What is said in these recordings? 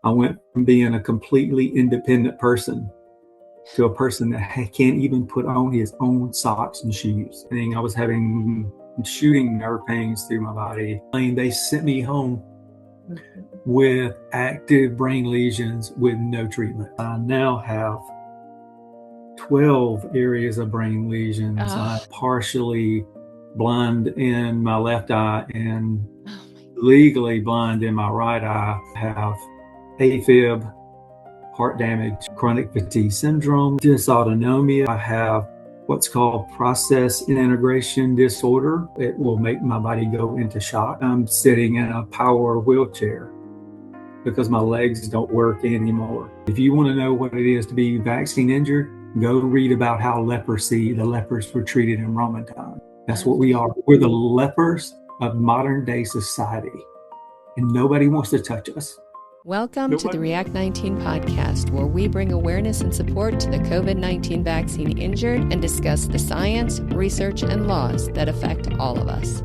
I went from being a completely independent person to a person that can't even put on his own socks and shoes. I was having shooting nerve pains through my body. They sent me home with active brain lesions with no treatment. I now have 12 areas of brain lesions. I'm partially blind in my left eye and legally blind in my right eye. I have AFib, heart damage, chronic fatigue syndrome, dysautonomia. I have what's called process integration disorder. It will make my body go into shock. I'm sitting in a power wheelchair because my legs don't work anymore. If you want to know what it is to be vaccine injured, go read about how the lepers were treated in Roman time. That's what we are. We're the lepers of modern day society, and nobody wants to touch us. Welcome to the React 19 podcast, where we bring awareness and support to the COVID-19 vaccine injured and discuss the science, research, and laws that affect all of us.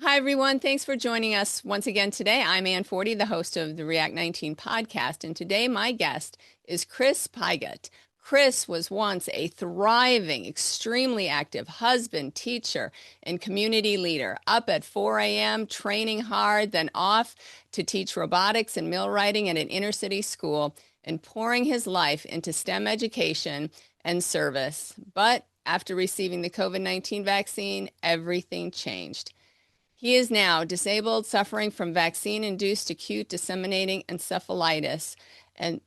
Hi, everyone. Thanks for joining us once again today. I'm Ann Forty, the host of the React 19 podcast, and today my guest is Chris Pigott. Chris was once a thriving, extremely active husband, teacher, and community leader, up at 4 a.m., training hard, then off to teach robotics and millwrighting at an inner-city school, and pouring his life into STEM education and service. But after receiving the COVID-19 vaccine, everything changed. He is now disabled, suffering from vaccine-induced acute disseminating encephalitis,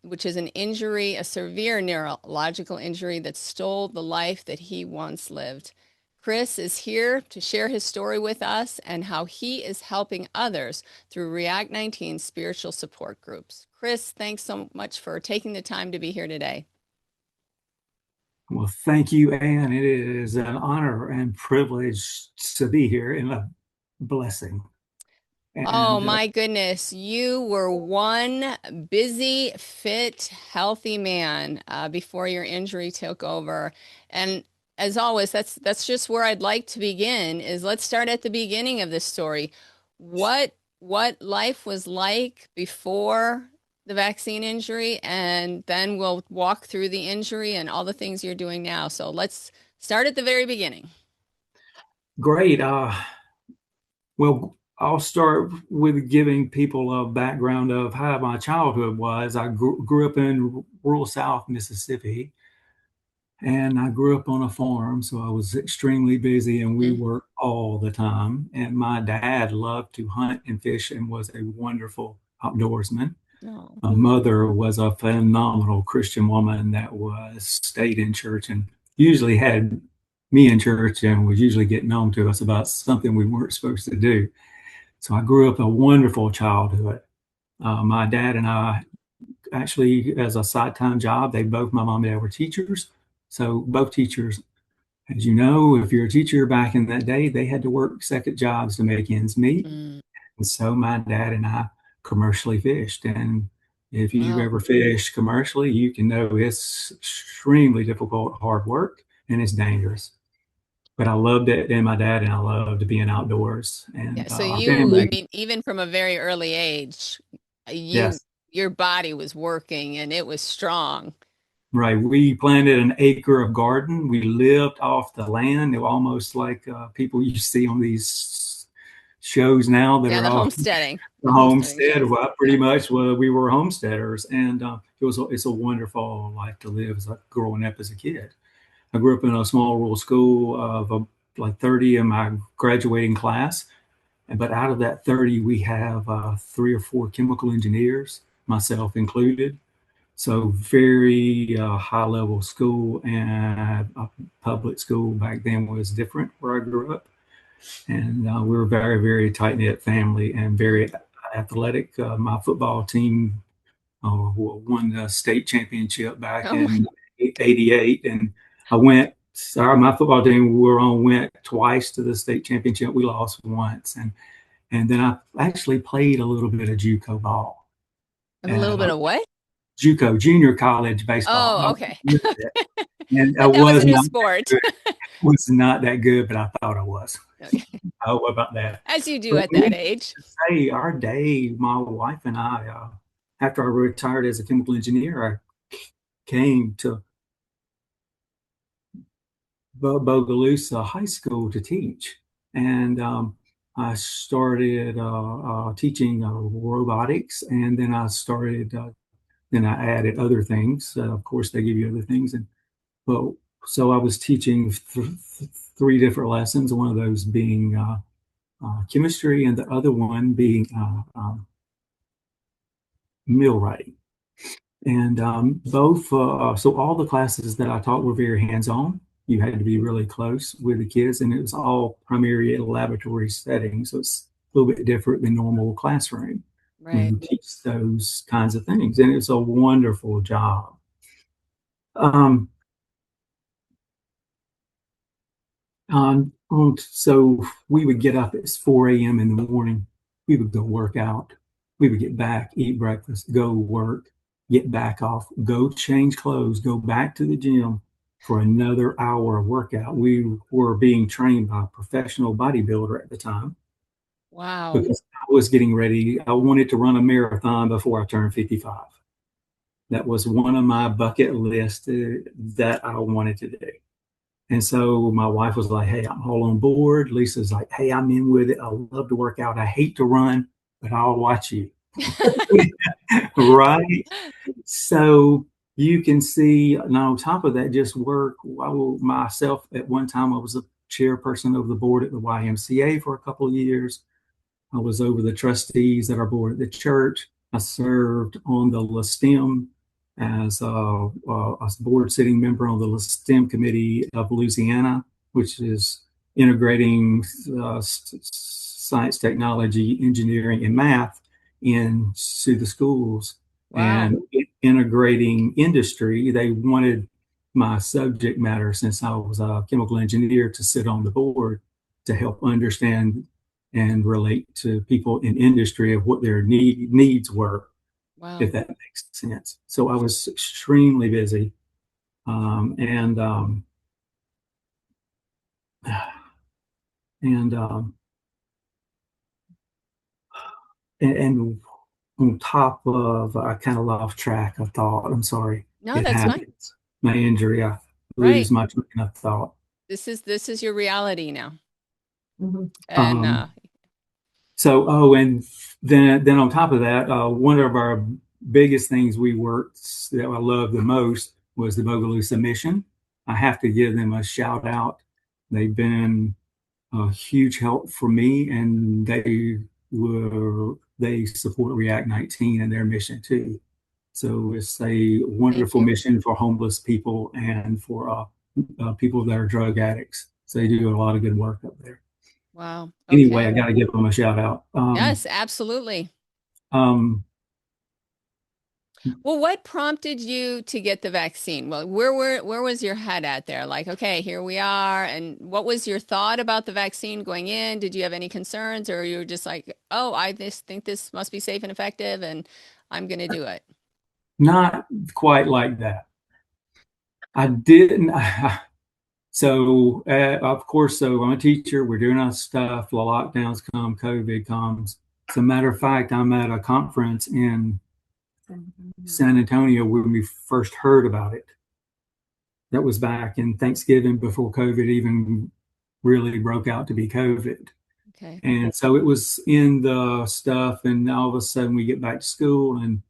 which is an injury, a severe neurological injury that stole the life that he once lived. Chris is here to share his story with us and how he is helping others through React 19 spiritual support groups. Chris, thanks so much for taking the time to be here today. Well, thank you, Ann. It is an honor and privilege to be here and a blessing. My goodness. You were one busy, fit, healthy man before your injury took over. And as always, that's just where I'd like to begin, is let's start at the beginning of this story. What life was like before the vaccine injury, and then we'll walk through the injury and all the things you're doing now. So let's start at the very beginning. Great. Well, I'll start with giving people a background of how my childhood was. I grew up in rural South Mississippi, and I grew up on a farm, so I was extremely busy, and we worked all the time. And my dad loved to hunt and fish and was a wonderful outdoorsman. My mother was a phenomenal Christian woman that stayed in church and usually had me in church and was usually getting on to us about something we weren't supposed to do. So I grew up a wonderful childhood. My dad and I, actually, as a side-time job, my mom and dad were teachers. So both teachers, as you know, if you're a teacher back in that day, they had to work second jobs to make ends meet. And so my dad and I commercially fished. And if you've ever fished commercially, you can know it's extremely difficult, hard work, and it's dangerous. But I loved it, and my dad and I loved being outdoors. And so even from a very early age, your body was working and it was strong. Right. We planted an acre of garden. We lived off the land. They were almost like people you see on these shows now that are homesteading. The homestead. Well, pretty much we were homesteaders, and it's a wonderful life to live growing up as a kid. I grew up in a small rural school of like 30 in my graduating class. But out of that 30, we have 3 or 4 chemical engineers, myself included. So very high-level school, and public school back then was different where I grew up. And we were a very, very tight-knit family and very athletic. My football team won the state championship back in 88, and my football team went twice to the state championship. We lost once. And then I actually played a little bit of JUCO ball. A little bit of what? JUCO, junior college baseball. Oh, okay. And that was a new sport. Was not that good, but I thought I was. Okay. Oh, what about that? As you do But at that needless age. to say, our day, my wife and I, after I retired as a chemical engineer, I came to Bogalusa High School to teach. And I started teaching robotics, and then then I added other things. Of course, they give you other things. And well, so I was teaching three different lessons, one of those being chemistry, and the other one being millwrighting. And so all the classes that I taught were very hands-on. You had to be really close with the kids, and it was all primarily in a laboratory setting. So it's a little bit different than normal classroom when Right. you teach those kinds of things. And it's a wonderful job. Um, so we would get up at 4 a.m. in the morning. We would go work out. We would get back, eat breakfast, go work, get back off, go change clothes, go back to the gym for another hour of workout. We were being trained by a professional bodybuilder at the time Wow. because I was getting ready. I wanted to run a marathon before I turned 55. That was one of my bucket lists that I wanted to do. And so my wife was like, "Hey, I'm all on board." Lisa's like, "Hey, I'm in with it. I love to work out. I hate to run, but I'll watch you." Right? So you can see, now on top of that, just work. Myself, at one time, I was a chairperson of the board at the YMCA for a couple of years. I was over the trustees at our board at the church. I served on the LSTEM as a board sitting member on the LSTEM committee of Louisiana, which is integrating science, technology, engineering, and math into the schools Wow. and integrating industry. They wanted my subject matter, since I was a chemical engineer, to sit on the board to help understand and relate to people in industry of what their needs were, if Wow. that makes sense. So I was extremely busy, um, and um, and um, and on top of, I kind of lost track of thought. I'm sorry, No, it that's fine. happens. My injury, I Right. lose my train of thought. This is your reality now. Mhm. And And then on top of that, one of our biggest things we worked that I love the most was the Bogalusa mission. I have to give them a shout out. They've been a huge help for me, and they support React 19 and their mission too. So it's a thank wonderful you. mission for homeless people and for people that are drug addicts. So they do a lot of good work up there. Wow. Anyway, I Okay. got to give them a shout out. Yes, absolutely. Um, Well, what prompted you to get the vaccine? Well, where was your head at there? Like, okay, here we are. And what was your thought about the vaccine going in? Did you have any concerns, or you were just like, oh, I just think this must be safe and effective, and I'm going to do it? Not quite like that. I didn't. So, of course, so I'm a teacher. We're doing our stuff. The lockdowns come, COVID comes. As a matter of fact, I'm at a conference in San Antonio when we first heard about it. That was back in Thanksgiving before COVID even really broke out to be COVID. Okay. And so it was in the stuff. And all of a sudden we get back to school, and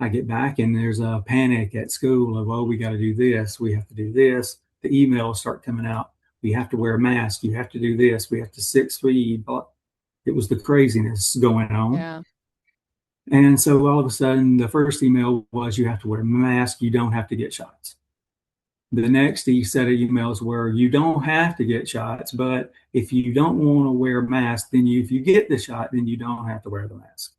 I get back and there's a panic at school of, oh, we got to do this. We have to do this. The emails start coming out. We have to wear a mask. You have to do this. We have to 6 feet. It was the craziness going on. Yeah. And so all of a sudden, the first email was, you have to wear a mask. You don't have to get shots. The next set of emails were, you don't have to get shots, but if you don't want to wear a mask, then if you get the shot, then you don't have to wear the mask.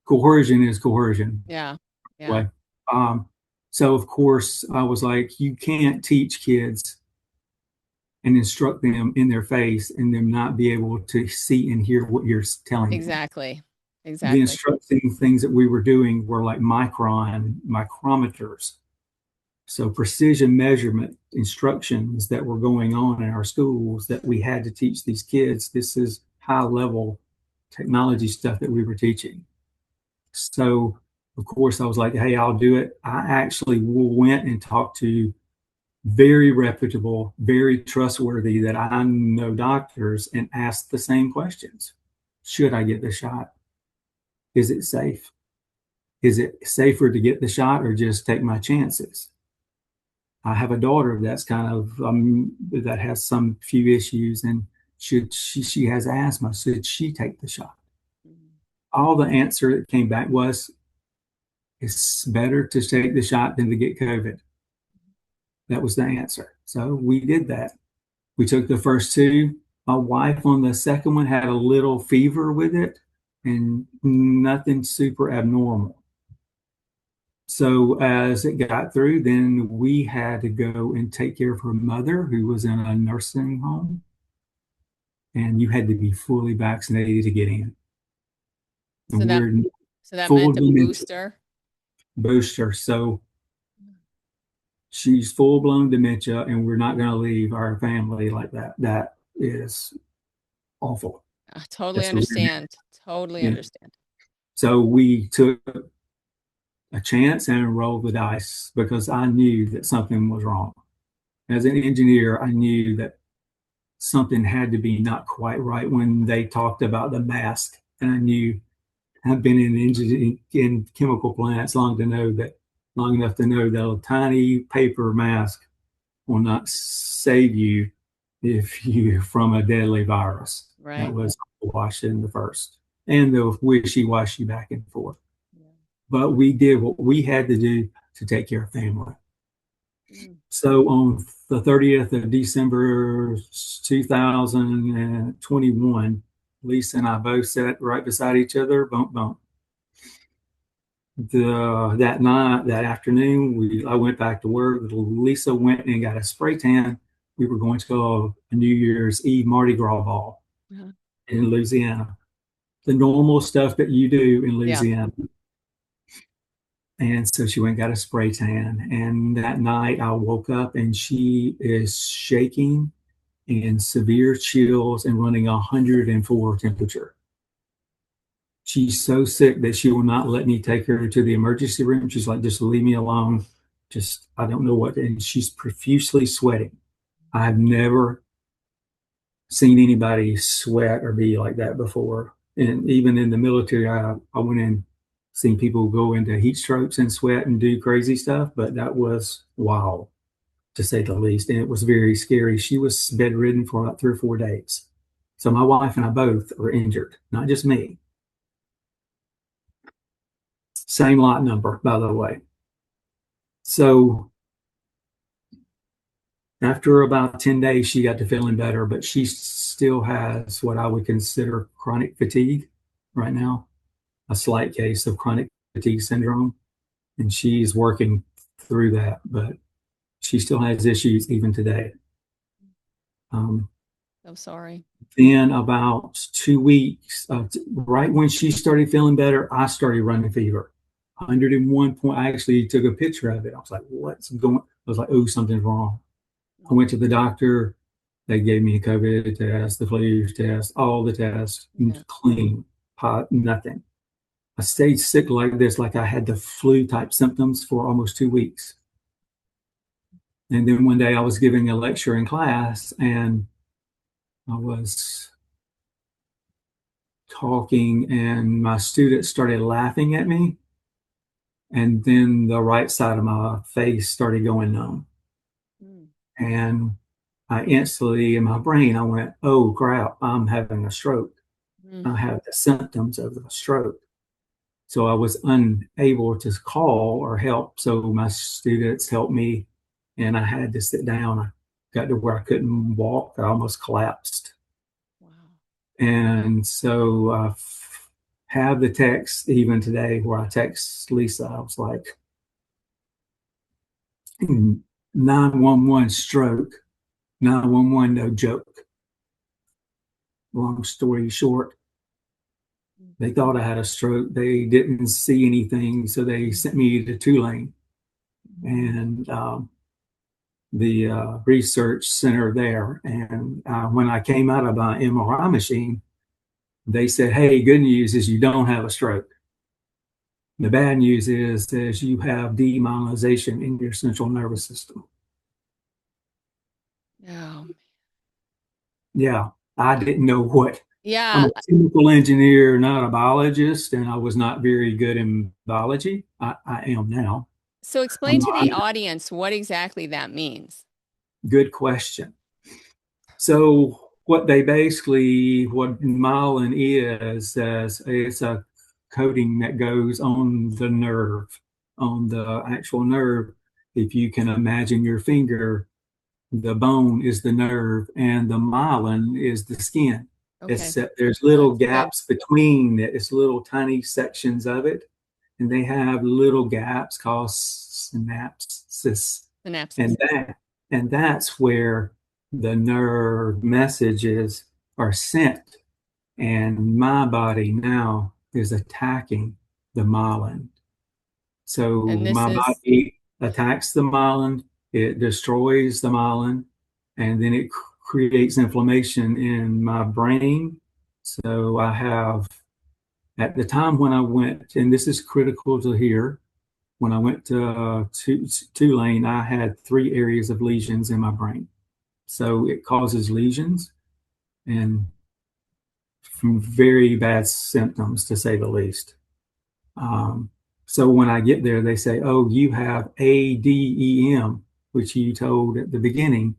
Coercion is coercion. Yeah. Yeah. Way. Um, so of course I was like, you can't teach kids and instruct them in their face and them not be able to see and hear what you're telling them. Exactly. The Exactly. instructing things that we were doing were like micrometers. So precision measurement instructions that were going on in our schools that we had to teach these kids. This is high level technology stuff that we were teaching. So of course I was like, hey, I'll do it. I actually went and talked to very reputable, very trustworthy that I know doctors and asked the same questions. Should I get the shot? Is it safe? Is it safer to get the shot or just take my chances? I have a daughter that's kind of that has some few issues, and should she has asthma? Should she take the shot? All the answer that came back was, it's better to take the shot than to get COVID. That was the answer. So we did that. We took the first two. My wife on the second one had a little fever with it and nothing super abnormal. So as it got through, then we had to go and take care of her mother who was in a nursing home. And you had to be fully vaccinated to get in. So And that we're so that full meant a dementia booster. So she's full blown dementia, and we're not going to leave our family like that. That is awful. I totally That's really, understand. Totally yeah. understand. So we took a chance and rolled the dice because I knew that something was wrong. As an engineer, I knew that something had to be not quite right when they talked about the mask. And I knew I've been in engineering in chemical plants long enough to know that a tiny paper mask will not save you if you from a deadly virus. Right. That was Washington the first, and the wishy-washy back and forth. Yeah. But we did what we had to do to take care of family. So on the 30th of December 2021, Lisa and I both sat right beside each other, bump, bump. That night, that afternoon, I went back to work. Lisa went and got a spray tan. We were going to go a New Year's Eve Mardi Gras ball in Louisiana. The normal stuff that you do in Louisiana. Yeah. And so she went and got a spray tan. And that night I woke up and she is shaking and severe chills and running 104 temperature. She's so sick that she will not let me take her to the emergency room. She's like, just leave me alone. Just, I don't know what. And she's profusely sweating. I've never seen anybody sweat or be like that before. And even in the military, I went in, seen people go into heat strokes and sweat and do crazy stuff, but that was wild, to say the least. And it was very scary. She was bedridden for about 3 or 4 days. So my wife and I both were injured, not just me. Same lot number, by the way. So after about 10 days, she got to feeling better, but she still has what I would consider chronic fatigue right now, a slight case of chronic fatigue syndrome. And she's working through that, but she still has issues even today. I'm sorry. Then about 2 weeks, right when she started feeling better, I started running fever. 101 point. I actually took a picture of it. I was like, what's going on? I was like, oh, something's wrong. I went to the doctor. They gave me a COVID test, the flu test, all the tests, clean, pot, nothing. I stayed sick like this, like I had the flu type symptoms for almost 2 weeks. And then one day I was giving a lecture in class and I was talking and my students started laughing at me. And then the right side of my face started going numb. And I instantly, in my brain, I went, oh, crap, I'm having a stroke. I have the symptoms of a stroke. So I was unable to call or help. So my students helped me, and I had to sit down. I got to where I couldn't walk. I almost collapsed. Wow. And so I have the text even today where I text Lisa. I was like, 911 stroke. 911, no joke. Long story short, they thought I had a stroke. They didn't see anything, so they sent me to Tulane. and the research center there. And when I came out of my MRI machine, they said, "Hey, good news is you don't have a stroke. The bad news is you have demyelinization in your central nervous system." Oh, Yeah, I didn't know what. I'm yeah. a chemical engineer, not a biologist, and I was not very good in biology. I am now. So I'm explain to not. the audience what exactly that means. Good question. So what they basically, what myelin is it's a coating that goes on the nerve, on the actual nerve. If you can imagine your finger, the bone is the nerve and the myelin is the skin. Okay. It's there's little Understood. gaps between it. It's little tiny sections of it, and they have little gaps called synapses, Synapses. and that's where the nerve messages are sent. And my body now is attacking the myelin. So And this my is body attacks the myelin, it destroys the myelin, and then it creates inflammation in my brain. So I have, at the time when I went, and this is critical to hear, when I went to Tulane, I had 3 areas of lesions in my brain. So it causes lesions and from very bad symptoms, to say the least. Um, so when I get there, they say, "Oh, you have ADEM," which you told at the beginning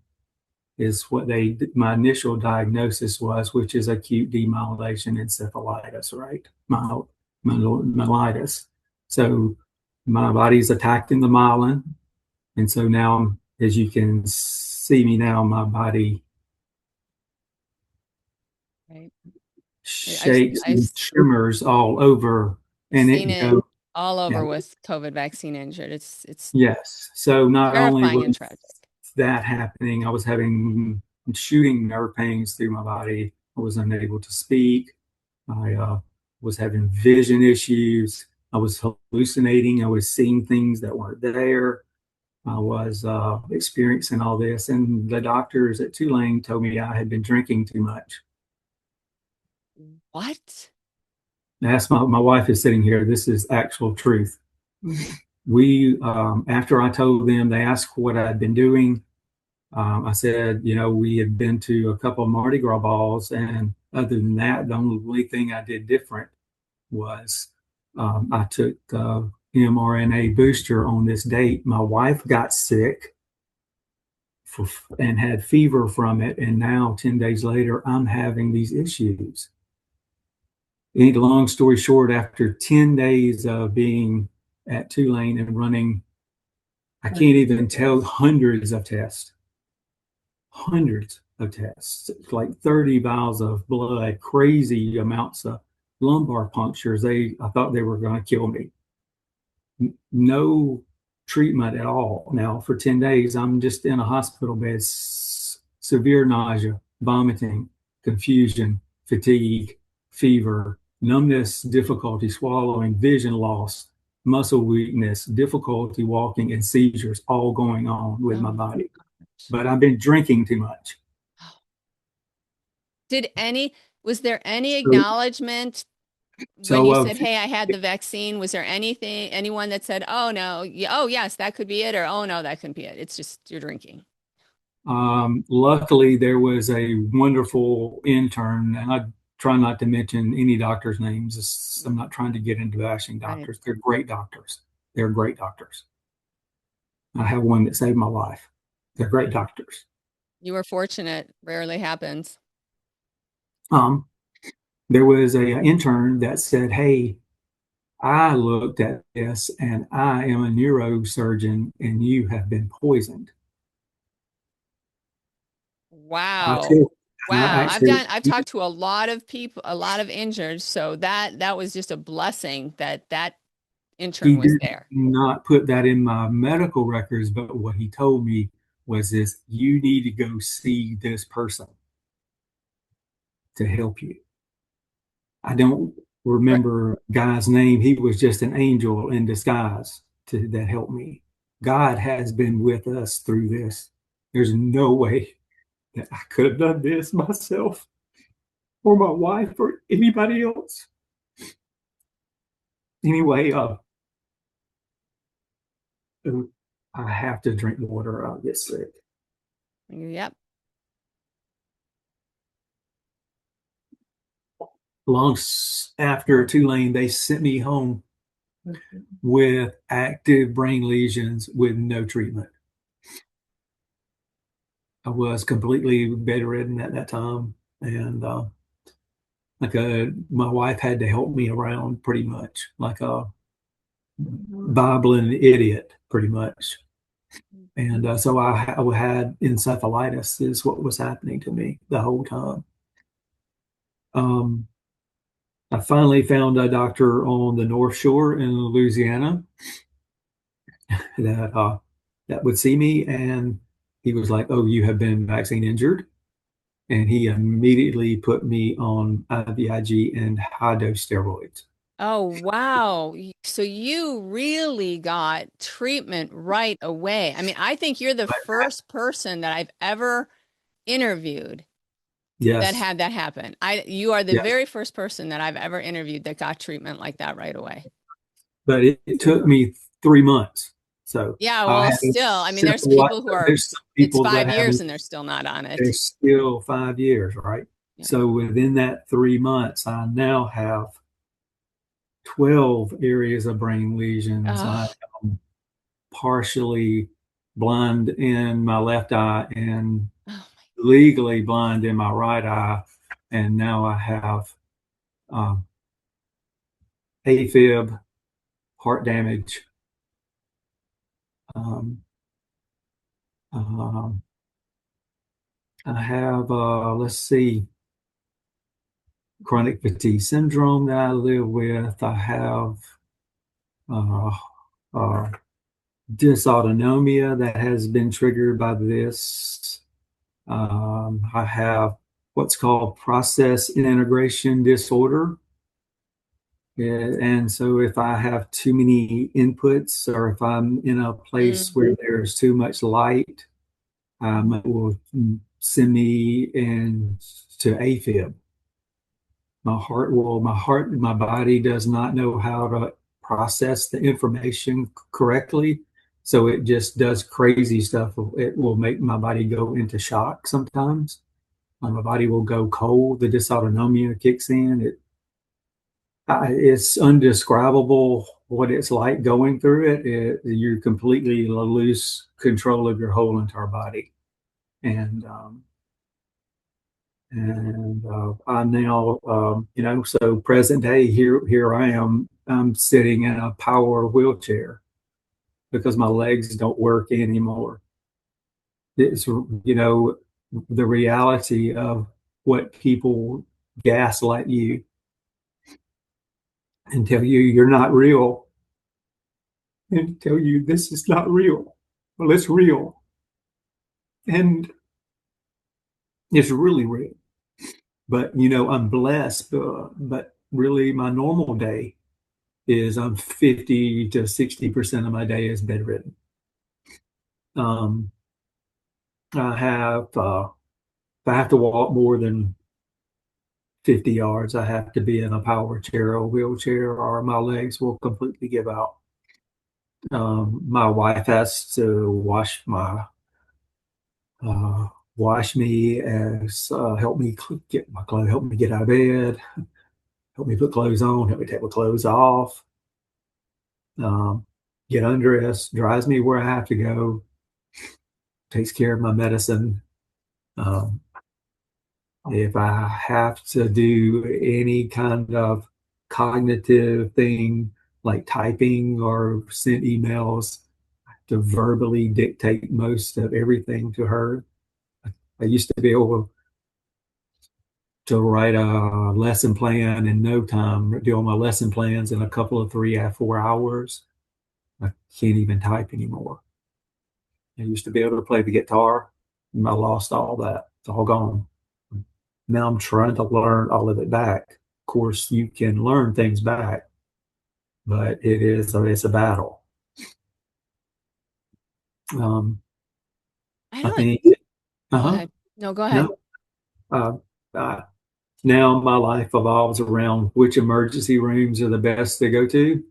is what my initial diagnosis was, which is acute demyelination encephalitis, right? Myelitis. So my body's attacked in the myelin, and so now, as you can see me now, my body right. shakes I've and tremors all over, and seen it it goes. all Yeah, over with COVID vaccine injured. It's yes. So not only terrifying and was tragic. that happening, I was having shooting nerve pains through my body. I was unable to speak. I was having vision issues. I was hallucinating. I was seeing things that weren't there. I was experiencing all this, and the doctors at Tulane told me I had been drinking too much. What? That's my wife is sitting here. This is actual truth. We after I told them, they asked what I'd been doing. I said, we had been to a couple of Mardi Gras balls, and other than that, the only thing I did different was I took the mRNA booster on this date. My wife got sick for, and had fever from it, and now 10 days later, I'm having these issues. Long story short, after 10 days of being at Tulane and running, I can't even tell, hundreds of tests, like 30 vials of blood, crazy amounts of lumbar punctures. I thought they were going to kill me. No treatment at all. Now, for 10 days, I'm just in a hospital bed, severe nausea, vomiting, confusion, fatigue, fever, numbness, difficulty swallowing, vision loss, muscle weakness, difficulty walking, and seizures all going on with Oh my my body. gosh. But I've been drinking too much. Did any, was there any So, acknowledgement when so you said, "Hey, I had the vaccine"? Was there anyone that said, "Oh no, oh yes, that could be it," or "Oh no, that couldn't be it. It's just you're drinking." luckily, there was a wonderful intern, and I try not to mention any doctors' names. I'm not trying to get into bashing Right. doctors. They're great doctors. They're great doctors. I have one that saved my life. They're great doctors. You were fortunate. Rarely happens. Um, there was a intern that said, "Hey, I looked at this, and I am a neurosurgeon, and you have been poisoned." I Wow. took, I Wow. actually, I've talked to a lot of people, a lot of injured. So that was just a blessing that that intern he was did there. not put that in my medical records, but what he told me was this: you need to go see this person to help you. I don't Right. remember guy's name. He was just an angel in disguise that helped me. God has been with us through this. There's no way that I could have done this myself or my wife or anybody else. Anyway, I have to drink water or I'll get sick. Yep. Long after Tulane, they sent me home with active brain lesions with no treatment. I was completely bedridden at that time, and my wife had to help me around pretty much, like a Bible idiot, pretty much. And so I had encephalitis, is what was happening to me the whole time. Um, I finally found a doctor on the North Shore in Louisiana that would see me, and he was like, "Oh, you have been vaccine injured," and he immediately put me on IVIG and high dose steroids. Oh, wow. So you really got treatment right away. I mean, I think you're the first person that I've ever interviewed that Yes, had that happen. You are the yes, very first person that I've ever interviewed that got treatment like that right away. but it took me 3 months. So Yeah, I well, have still, I mean, there's people who are, there's some it's people that 5 years and they're still not on it. there's still 5 years, right? Yeah. So within that 3 months, I now have 12 areas of brain lesions. I Oh, am partially blind in my left eye and oh legally blind in my right eye. And now I have um, AFib, heart damage, um, um, I have, let's see, chronic fatigue syndrome that I live with. I have uh, uh, dysautonomia that has been triggered by this. I have what's called process integration disorder. Yeah, and so if I have too many inputs or if I'm in a place my. where there's too much light, it will send me into AFib. My body does not know how to process the information correctly. So it just does crazy stuff. It will make my body go into shock sometimes. My body will go cold. The dysautonomia kicks in. It's undescribable what it's like going through it. You completely lose control of your whole entire body. And I'm now, so present day here I am. I'm sitting in a power wheelchair because my legs don't work anymore. It's the reality of what people gaslight you and tell you you're not real and tell you this is not real. Well, it's real and it's really real. But I'm blessed. But really, my normal day is I'm 50 to 60% of my day is bedridden. Um, if I have to walk more than 50 yards, I have to be in a power chair or wheelchair, or my legs will completely give out. My wife has to uh, wash me, as help me get my clothes, help me get out of bed, help me put clothes on, help me take my clothes off, um, get undressed, drives me where I have to go, takes care of my medicine. Um, if I have to do any kind of cognitive thing like typing or send emails, to verbally dictate most of everything to her. I used to be able to write a lesson plan in no time, do all my lesson plans in a couple of 3 or 4 hours. I can't even type anymore. I used to be able to play the guitar, and I lost all that. It's all gone. Now I'm trying to learn all of it back. Of course, you can learn things back, but it's a battle. Um, I I don't, think, go uh-huh, ahead. No, go ahead. no. Uh, uh, Now my life evolves around which emergency rooms are the best to go to,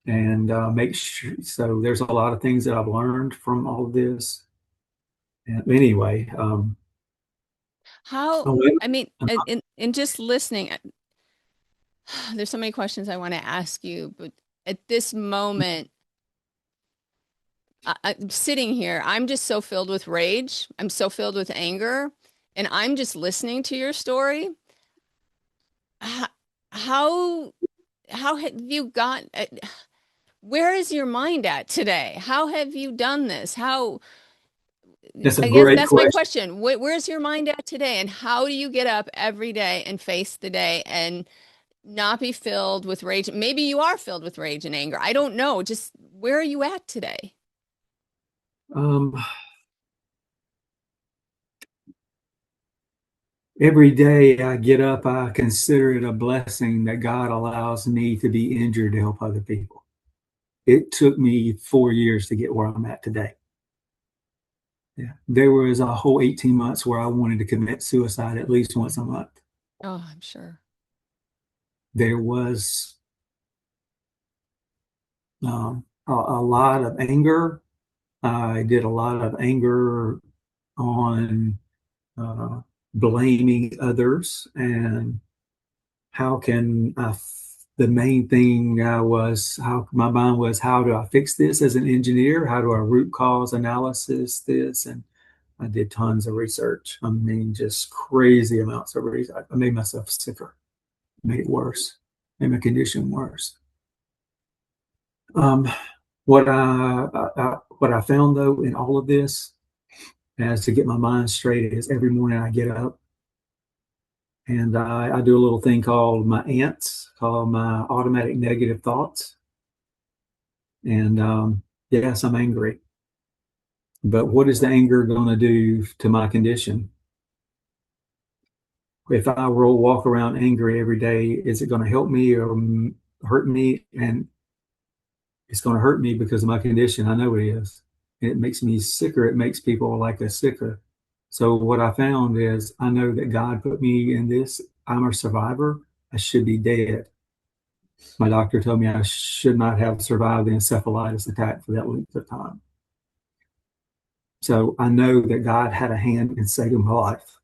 and make sure. So there's a lot of things that I've learned from all of this. And anyway, How, oh, wait, I mean, in just listening, there's so many questions I want to ask you, but at this moment, I'm sitting here, I'm just so filled with rage. I'm so filled with anger, and I'm just listening to your story. H- How, how have you got, where is your mind at today? How have you done this? How, that's a I guess great that's my question. question. Where's your mind at today? And how do you get up every day and face the day and not be filled with rage? Maybe you are filled with rage and anger. I don't know. Just where are you at today? Um, every day I get up, I consider it a blessing that God allows me to be injured to help other people. It took me 4 years to get where I'm at today. Yeah. There was a whole 18 months where I wanted to commit suicide at least once a month. Oh, I'm sure. There was a lot of anger. I did a lot of anger on uh, blaming others and how can the main thing was how my mind was, how do I fix this as an engineer? How do I root cause analysis this? And I did tons of research. I mean, just crazy amounts of research. I made myself sicker, made it worse, made my condition worse. Um, what I found though in all of this, as to get my mind straight, is every morning I get up and I do a little thing called my ants, called my automatic negative thoughts. And yes, I'm angry. But what is the anger going to do to my condition? If I will walk around angry every day, is it going to help me or hurt me? And it's going to hurt me because of my condition. I know it is. It makes me sicker. It makes people like us sicker. So what I found is I know that God put me in this. I'm a survivor. I should be dead. My doctor told me I should not have survived the encephalitis attack for that length of time. So I know that God had a hand in saving my life.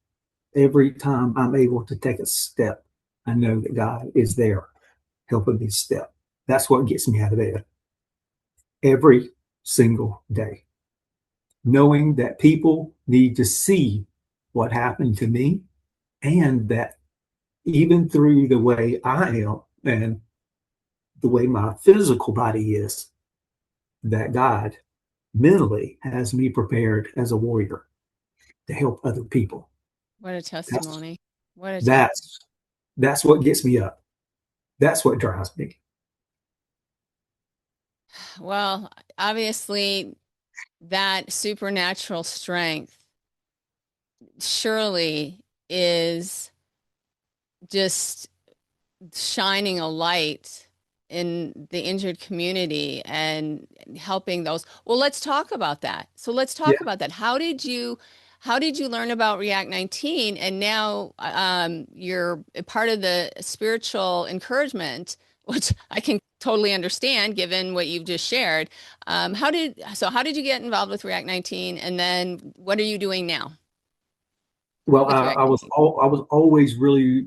Every time I'm able to take a step, I know that God is there helping me step. That's what gets me out of bed every single day. Knowing that people need to see what happened to me and that even through the way I am and the way my physical body is, that God mentally has me prepared as a warrior to help other people. What a That's testimony. What a testimony. that's that's what gets me up. That's what drives me. Well, obviously, that supernatural strength surely is just shining a light in the injured community and helping those. Well, let's talk about that. So let's Yeah. talk about that. How did you learn about React 19 and now you're a part of the spiritual encouragement, which I can totally understand given what you've just shared. How did you get involved with React 19 and then what are you doing now Well, with React 19? I was always really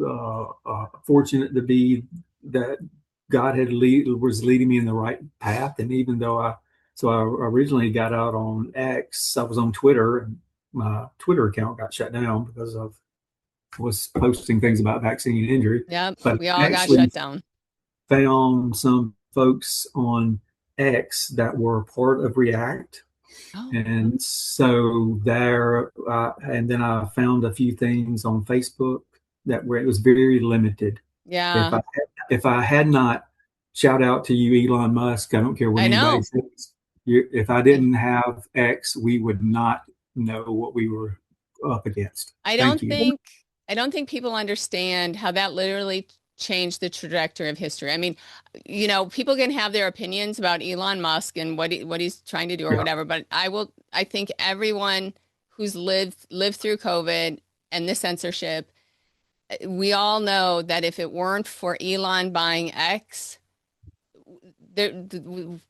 fortunate to be that God was leading me in the right path. And even though I originally got out on X, I was on Twitter, and my Twitter account got shut down because of was posting things about vaccine injury. Yep, But we I all got actually shut down. found some folks on X that were part of React. Oh, And so there, and then I found a few things on Facebook that where it was very limited. If yeah. if I had not, shout out to you, Elon Musk. I don't care what I anybody know. says. If I I, didn't have X, we would not know what we were up against. I Thank don't you. think I don't think people understand how that literally changed the trajectory of history. I mean, you know, people can have their opinions about Elon Musk and what he's trying to do or Yeah. whatever, but I think everyone who's lived through COVID and the censorship, we all know that if it weren't for Elon buying X,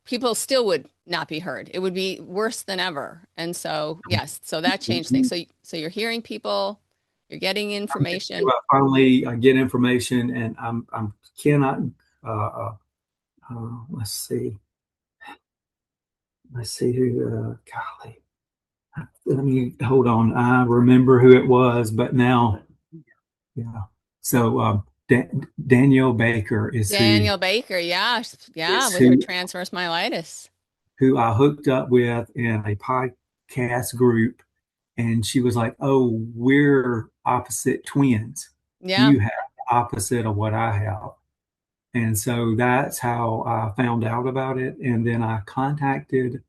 people still would not be heard. It would be worse than ever. And so, yes, so that changed things. So you're hearing people, you're getting information. I get information, and I'm cannot. Uh, let's see. Let's see who. Golly, let me hold on. I remember who it was, but now, yeah. So Daniel Baker Daniel Baker, yeah, yeah, is with her transverse myelitis. who I hooked up with in a podcast group, and she was like, "Oh, we're opposite twins. Yeah, You have the opposite of what I have." And so that's how I found out about it. And then I contacted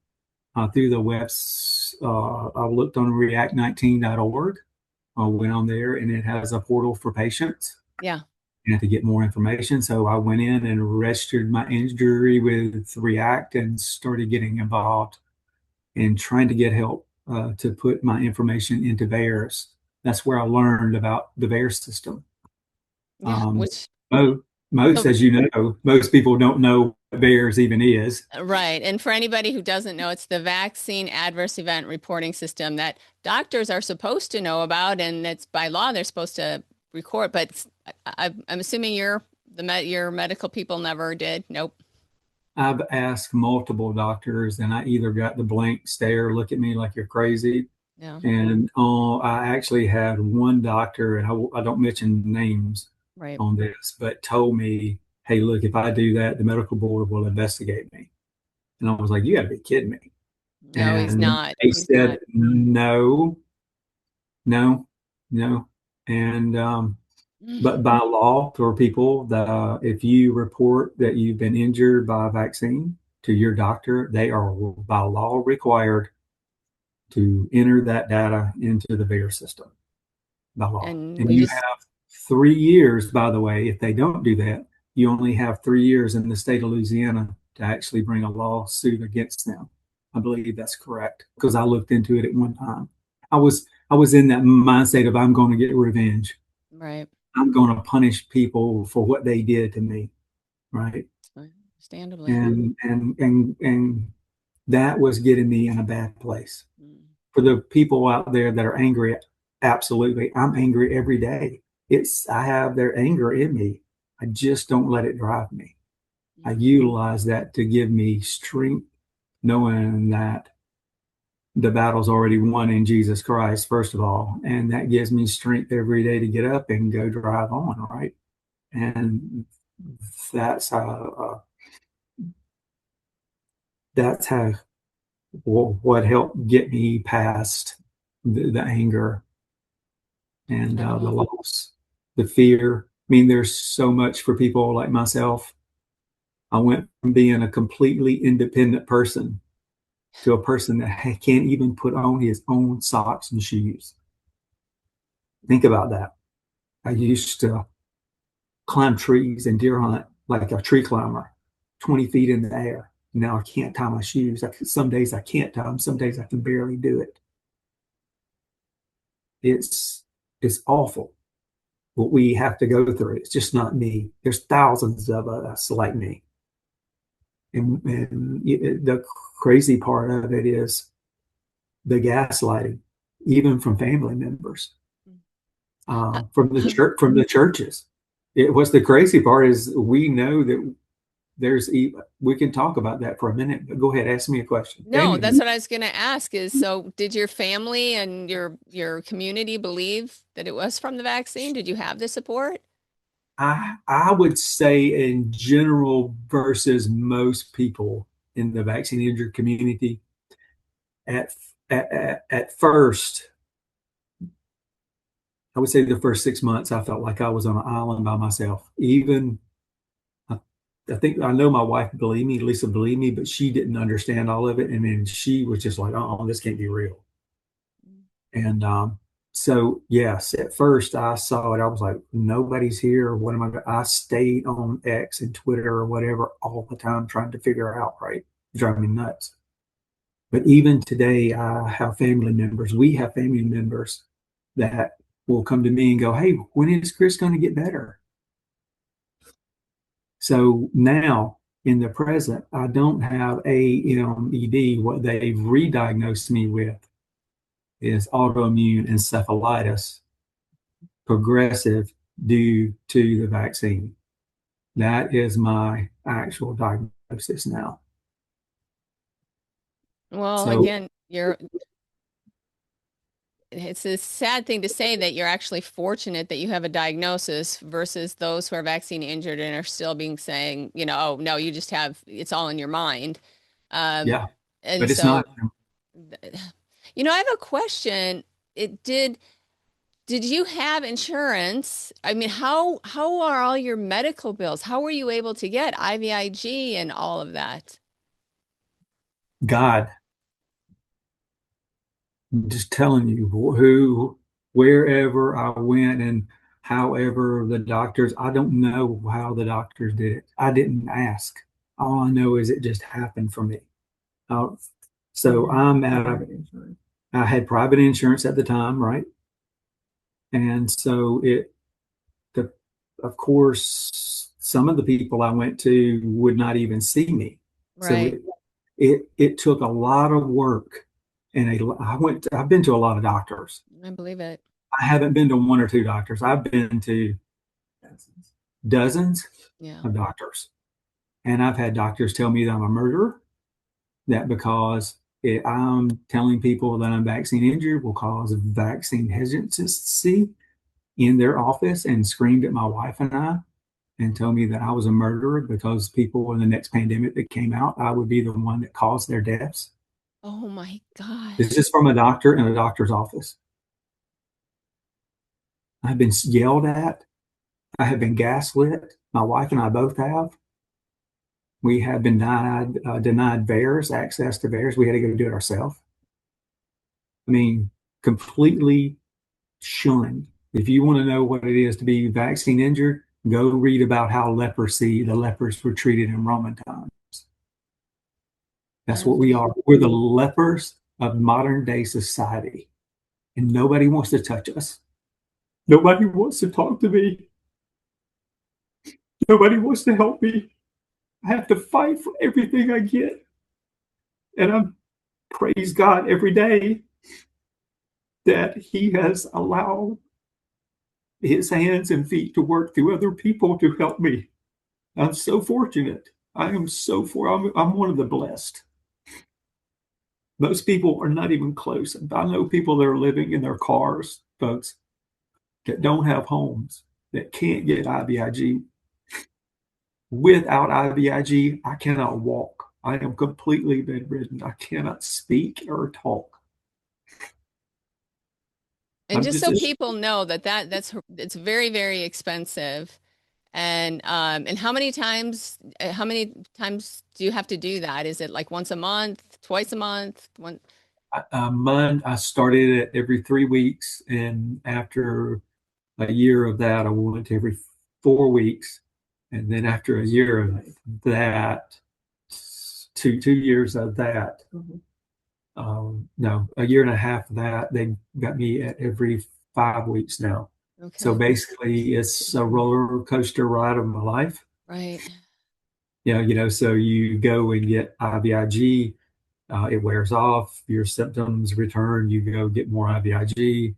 through the webs. I looked on react19.org. I went on there, and it has a portal for patients yeah. and to get more information. So I went in and registered my injury with React and started getting involved in trying to get help to put my information into VAERS. That's where I learned about the VAERS system. Yeah, Um, which most, so as you know, most people don't know what VAERS even is. right. And for anybody who doesn't know, it's the vaccine adverse event reporting system that doctors are supposed to know about, and it's by law they're supposed to record. But I'm assuming your medical people never did. Nope. I've asked multiple doctors, and I either got the blank stare, look at me like you're crazy, Yeah. and I actually had one doctor, and I don't mention names Right. on this, but told me, "Hey, look, if I do that, the medical board will investigate me." And I was like, "You got to be kidding me!" No, he's And not. they He's not. said, "No, no, no," and but by law, for people that if you report that you've been injured by a vaccine to your doctor, they are by law required to enter that data into the VAERS system by law. And And we you just have 3 years, by the way. If they don't do that, you only have 3 years in the state of Louisiana to actually bring a lawsuit against them. I believe that's correct because I looked into it at one time. I was in that mindset of I'm going to get revenge. right. I'm going to punish people for what they did to me, right? Understandably. And that was getting me in a bad place. Mm. For the people out there that are angry, absolutely, I'm angry every day. I have their anger in me. I just don't let it drive me. I utilize that to give me strength, knowing that the battle's already won in Jesus Christ, first of all, and that gives me strength every day to get up and go drive on, right? And that's how that's how what helped get me past the anger and the Incredible. loss, the fear. I mean, there's so much for people like myself. I went from being a completely independent person to a person that can't even put on his own socks and shoes. Think about that. I used to climb trees and deer hunt like a tree climber, 20 feet in the air. Now I can't tie my shoes. Some days I can't tie them. Some days I can barely do it. It's it's awful what we have to go through. It's just not me. There's thousands of us like me. And the crazy part of it is the gaslighting, even from family members, Uh, from the churches. What's the crazy part is we know that we can talk about that for a minute, but go ahead, ask me a question. No, Daniel, that's what I was going to ask is so did your family and your community believe that it was from the vaccine? Did you have the support? I would say in general versus most people in the vaccine injured community, at, at first, I would say the first 6 months, I felt like I was on an island by myself. Even I, I think I know my wife believed me, Lisa believed me, but she didn't understand all of it. And then she was just like, "Oh, this can't be real." And So yes, at first I saw it. I was like, nobody's here. What am I? I stayed on X and Twitter or whatever all the time trying to figure out, right? Driving me nuts. But even today, I have family members. We have family members that will come to me and go, "Hey, when is Chris going to get better?" So now in the present, I don't have AMED. What they've re-diagnosed me with is autoimmune encephalitis, progressive due to the vaccine. That is my actual diagnosis now. Well, So again, it's a sad thing to say that you're actually fortunate that you have a diagnosis versus those who are vaccine injured and are still being saying, oh, no, you just have, it's all in your mind. Um, yeah, and but it's so, not. I have a question. It did you have insurance? I mean, how are all your medical bills? How were you able to get IVIG and all of that? God, I'm just telling you wherever I went and however the doctors, I don't know how the doctors did it. I didn't ask. All I know is it just happened for me. Uh, so I'm at I had private insurance at the time, right? And so the, of course, some of the people I went to would not even see me. So Right. it took a lot of work. And I've been to a lot of doctors. I believe it. I haven't been to one or two doctors. I've been to dozens Yeah. of doctors. And I've had doctors tell me that I'm a murderer, that because I'm telling people that I'm vaccine injured will cause vaccine hesitancy in their office, and screamed at my wife and I and told me that I was a murderer because people in the next pandemic that came out, I would be the one that caused their deaths. Oh my This gosh. is from a doctor in a doctor's office. I've been yelled at. I have been gaslit. My wife and I both have. We have been denied VAERS, access to VAERS. We had to go do it ourselves. I mean, completely shunned. If you want to know what it is to be vaccine injured, go read about how the lepers were treated in Roman times. That's what we are. Unbelievable. We're the lepers of modern day society, and nobody wants to touch us. Nobody wants to talk to me. Nobody wants to help me. I have to fight for everything I get. And I praise God every day that He has allowed His hands and feet to work through other people to help me. I'm so fortunate. I am so I'm one of the blessed. Most people are not even close. I know people that are living in their cars, folks, that don't have homes, that can't get IVIG. Without IVIG, I cannot walk. I am completely bedridden. I cannot speak or talk. And I'm just just so a, people know that's it's very, very expensive. And how many times do you have to do that? Is it like once a month, twice a month? mine. I started it every 3 weeks, and after a year of that, I went to every 4 weeks, and then after a year of that, 2 years of that, no, a year and a half of that, they got me at every 5 weeks now. So Okay. basically, it's a roller coaster ride of my life. Right. So you go and get IVIG, it wears off, your symptoms return, you go get more IVIG.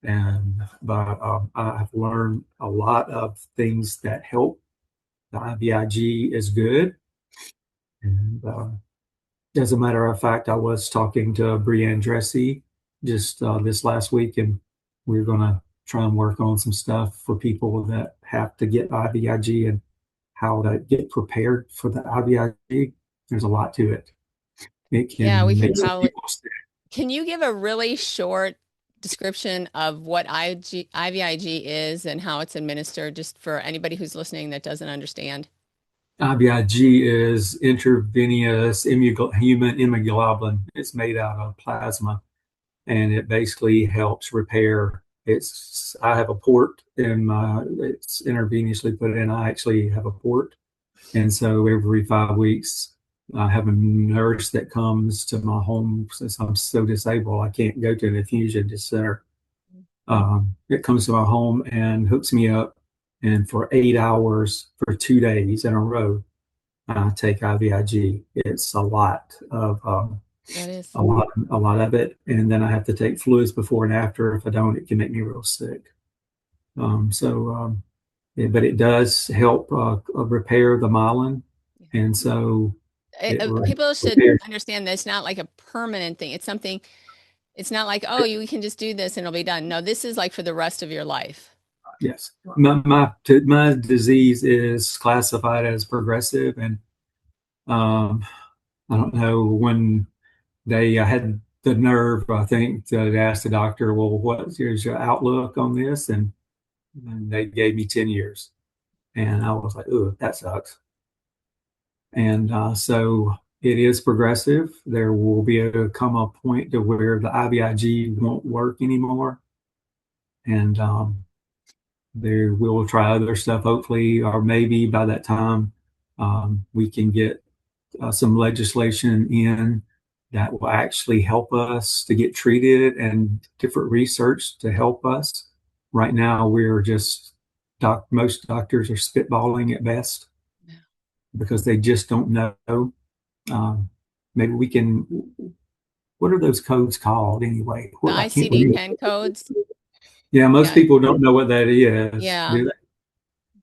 But I've learned a lot of things that help. The IVIG is good. And as a matter of fact, I was talking to Brianne Dressy just this last week, and we're going to try and work on some stuff for people that have to get IVIG and how to get prepared for the IVIG. There's a lot to it. It Yeah, we can can make some probably. people sick. Can you give a really short description of what IVIG is and how it's administered, just for anybody who's listening that doesn't understand? IVIG is intravenous human immunoglobulin. It's made out of plasma. and it basically helps repair. I have a port in it's intravenously put in. I actually have a port, and so every 5 weeks, I have a nurse that comes to my home since I'm so disabled. I can't go to an infusion center. It comes to my home and hooks me up, and for 8 hours for 2 days in a row, I take IVIG. It's a lot of That is. a lot of it, and then I have to take fluids before and after. If I don't, it can make me real sick. But it does help repair the myelin, and so People should repairs. understand that it's not like a permanent thing. It's something, it's not like, oh, you can just do this and it'll be done. No, this is like for the rest of your life. Yes, my disease is classified as progressive, and I don't know when they had the nerve, I think, to ask the doctor, well, what is your outlook on this? And they gave me 10 years. And I was like, ooh, that sucks. And so it is progressive. There will come a point to where the IVIG won't work anymore. And there we'll try other stuff, hopefully, or maybe by that time we can get some legislation in that will actually help us to get treated and different research to help us. Right now, we're just most doctors are spitballing at best because they just don't know. Maybe we can. What are those codes called anyway? The I can't remember. ICD-10 codes. Yeah, most Yeah. people don't know what that is. Yeah. Do they?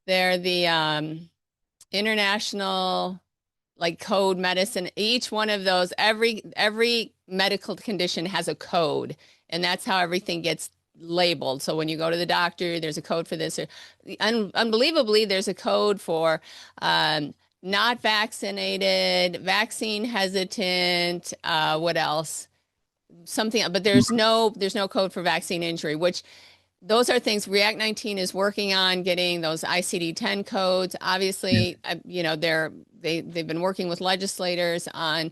They're the international like code medicine. Each one of those, every medical condition has a code, and that's how everything gets labeled. So when you go to the doctor, there's a code for this. Or unbelievably, there's a code for not vaccinated, vaccine hesitant. What else? Something, but there's no code for vaccine injury, which those are things React 19 is working on getting those ICD-10 codes. Yeah. Obviously, they've been working with legislators on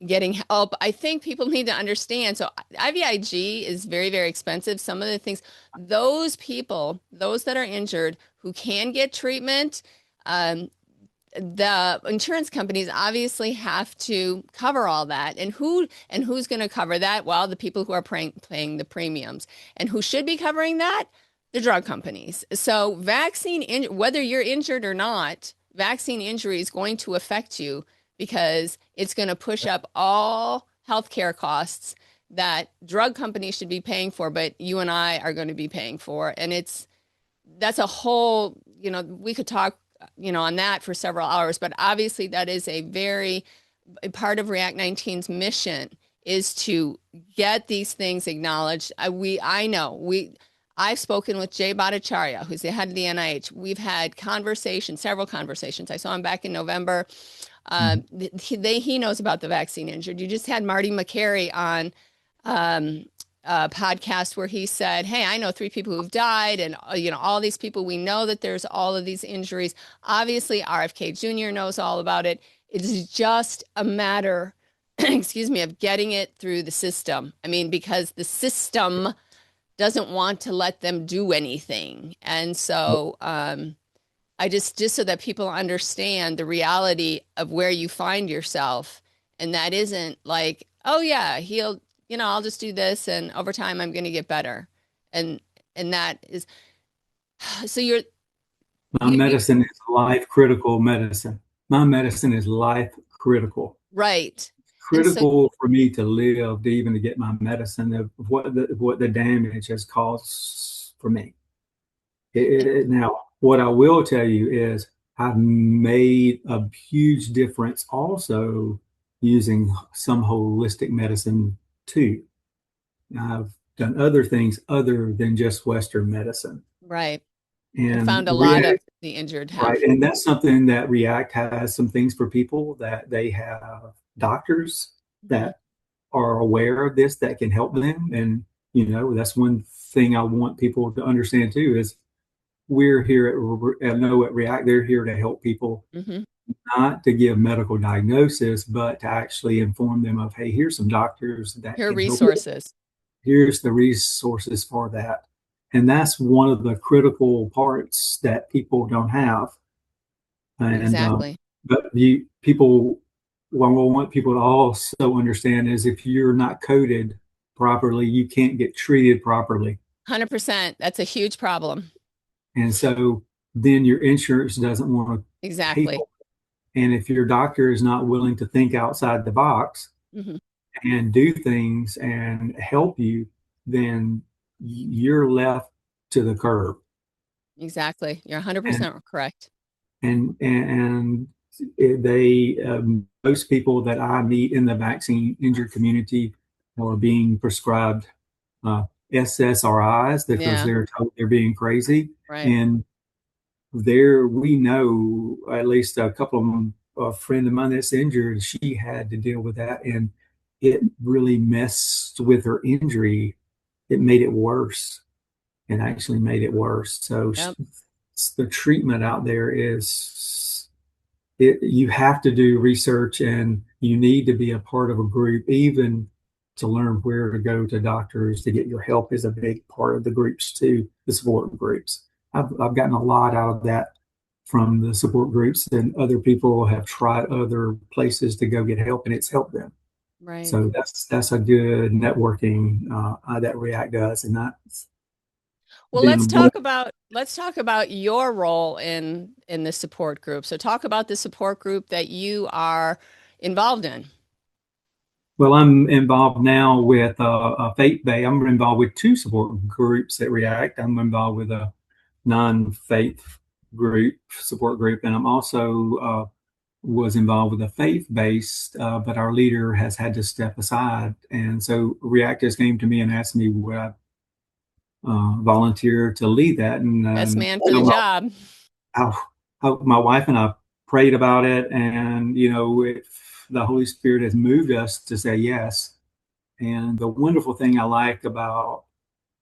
getting help. I think people need to understand. So IVIG is very, very expensive. Some of the things, those people, those that are injured who can get treatment, the insurance companies obviously have to cover all that. And who's going to cover that? Well, the people who are paying the premiums. And who should be covering that? The drug companies. So whether you're injured or not, vaccine injury is going to affect you because it's going to push up all healthcare costs that drug companies should be paying for, but you and I are going to be paying for. And that's a whole, we could talk on that for several hours, but obviously that is a part of React 19's mission is to get these things acknowledged. I've spoken with Jay Bhattacharya, who's the head of the NIH. We've had several conversations. I saw him back in November. He knows about the vaccine injured. You just had Marty McCary on a podcast where he said, hey, I know 3 people who've died and, all these people, we know that there's all of these injuries. Obviously, RFK Jr. knows all about it. It is just a matter, excuse me, of getting it through the system. I mean, because the system doesn't want to let them do anything. And so I just so that people understand the reality of where you find yourself. And that isn't like, oh yeah, I'll just do this and over time I'm going to get better. And that is, so My medicine is life critical medicine. My medicine is life critical. Right. Critical for me to live, to get my medicine, of what the damage has caused for me. Now, what I will tell you is I've made a huge difference also using some holistic medicine too. I've done other things other than just Western medicine. Right. And found a lot of the injured have. Right. And that's something that React has some things for people, that they have doctors that are aware of this that can help them. And, that's one thing I want people to understand too, is we're here at React, they're here to help people, not to give medical diagnosis, but to actually inform them of, hey, here's some doctors that Here are can resources. here's the resources for that. And that's one of the critical parts that people don't have. And Exactly. but you people, what I want people to also understand is if you're not coded properly, you can't get treated properly. 100%. That's a huge problem. And so then your insurance doesn't want to pay Exactly. for it. And if your doctor is not willing to think outside the box Hmm. and do things and help you, then you're left to the curb. Exactly. You're And 100% correct. and they most people that I meet in the vaccine injured community are being prescribed SSRIs because Yeah, they're told they're being crazy. right. And there we know at least a couple of them, a friend of mine that's injured, she had to deal with that, and it really messed with her injury. It made it worse. It actually made it worse. So Yep. the treatment out there is you have to do research, and you need to be a part of a group, even to learn where to go to doctors to get your help is a big part of the groups too, the support groups. I've gotten a lot out of that from the support groups, and other people have tried other places to go get help, and it's helped them. Right. So that's a good networking that React does, and that's Well, been one. let's talk about your role in the support group. So talk about the support group that you are involved in. Well, I'm involved now with a faith-based. I'm involved with two support groups at React. I'm involved with a non-faith group support group, and I'm also was involved with a faith-based, but our leader has had to step aside, and so React just came to me and asked me would I volunteer to lead that, and Best man for the job. my wife and I prayed about it, and if the Holy Spirit has moved us to say yes. And the wonderful thing I like about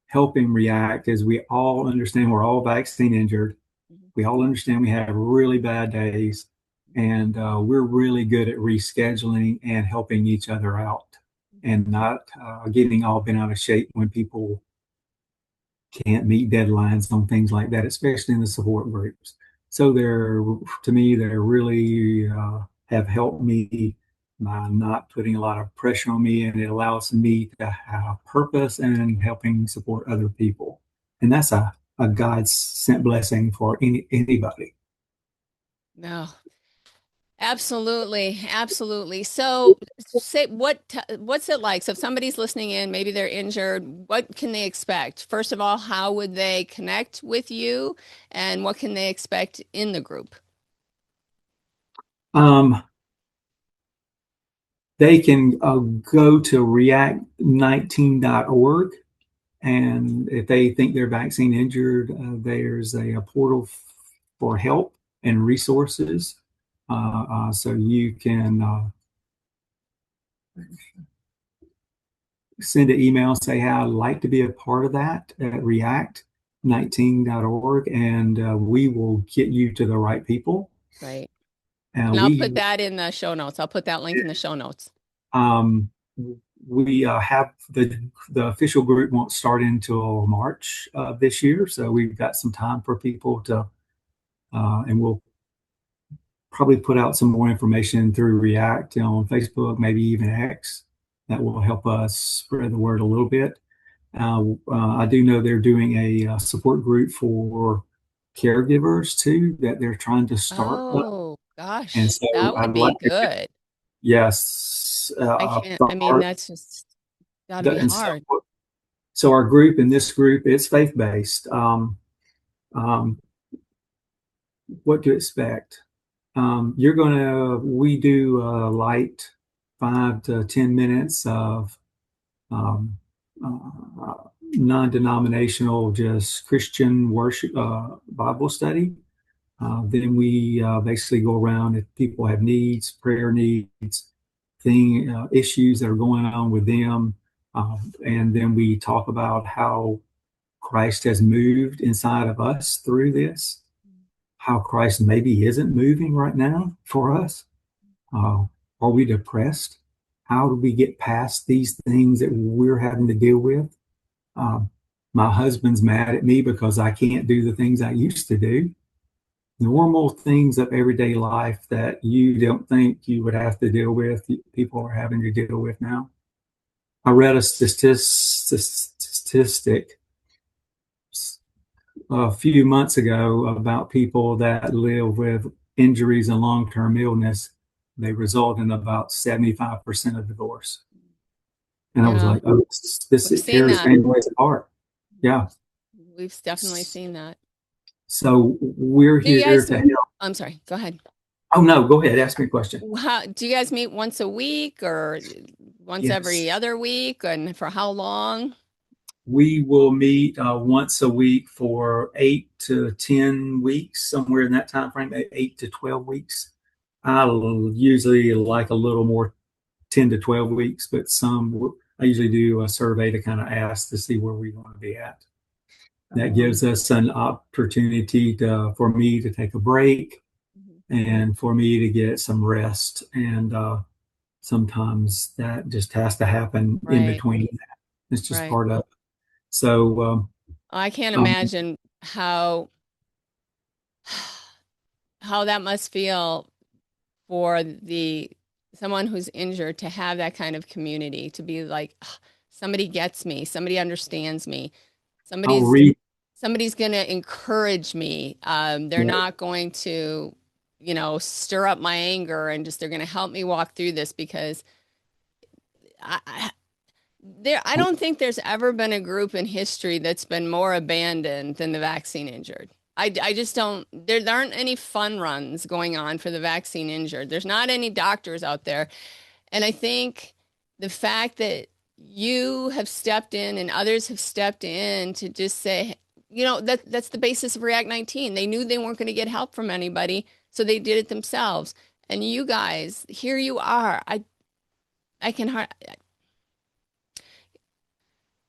helping React is we all understand we're all vaccine injured. Mhm. We all understand we have really bad days, and we're really good at rescheduling and helping each other out, and not getting all bent out of shape when people can't meet deadlines on things like that, especially in the support groups. So to me, they're really have helped me by not putting a lot of pressure on me, and it allows me to have purpose and helping support other people. And that's a God sent blessing for anybody. No, absolutely, absolutely. So, say what's it like? So, if somebody's listening in, maybe they're injured, what can they expect? First of all, how would they connect with you, and what can they expect in the group? Um, they can go to react19.org. And if they think they're vaccine injured, there's a portal for help and resources. So you can send an email, say, hey, I'd like to be a part of that at react19.org, and we will get you to the right people. Right. Uh, And I'll put we that in the show notes. I'll put that link in the show notes. um, we have the official group won't start until March this year, so we've got some time for people to, and we'll probably put out some more information through React on Facebook, maybe even X, that will help us spread the word a little bit. I do know they're doing a support group for caregivers too that they're trying to start up. Oh, And gosh, so that would I'd be like to, good. yes, I can't, I mean, that's just got to be and so, hard. so our group in this group, it's faith-based. Um, what to expect? We do light 5 to 10 minutes of um, non-denominational, just Christian worship, Bible study. Then we basically go around if people have needs, prayer needs, issues that are going on with them, and then we talk about how Christ has moved inside of us through this, how Christ maybe isn't moving right now for us. Uh, are we depressed? how do we get past these things that we're having to deal with? Um, my husband's mad at me because I can't do the things I used to do. Normal things of everyday life that you don't think you would have to deal with, people are having to deal with now. I read a statistic a few months ago about people that live with injuries and long-term illness. They result in about 75% of divorce. And I was Yeah, like, oh, this we've it seen tears that. families apart. Yeah. We've definitely seen that. So we're Do you here guys, to help. I'm sorry, go ahead. Oh, no, go ahead. Ask me a question. How, do you guys meet once a week or once Yes. every other week? And for how long? We will meet once a week for 8 to 10 weeks, somewhere in that time frame, 8 to 12 weeks. I usually like a little more 10 to 12 weeks, but I usually do a survey to kind of ask to see where we want to be at. That gives us an opportunity for me to take a break Mhm. and for me to get some rest. And sometimes that just has to happen in Right, between. It's just right. part of it. So, I can't um, imagine how that must feel for the someone who's injured to have that kind of community, to be like, "Ugh, somebody gets me, somebody understands me, I'll somebody's read. somebody's going to encourage me. They're not going to, stir up my anger and just they're going to help me walk through this because I I don't think there's ever been a group in history that's been more abandoned than the vaccine injured. I just don't, there aren't any fun runs going on for the vaccine injured. There's not any doctors out there. And I think the fact that you have stepped in and others have stepped in to just say, that's the basis of React 19. They knew they weren't going to get help from anybody, so they did it themselves. And you guys, here you are. I can hard,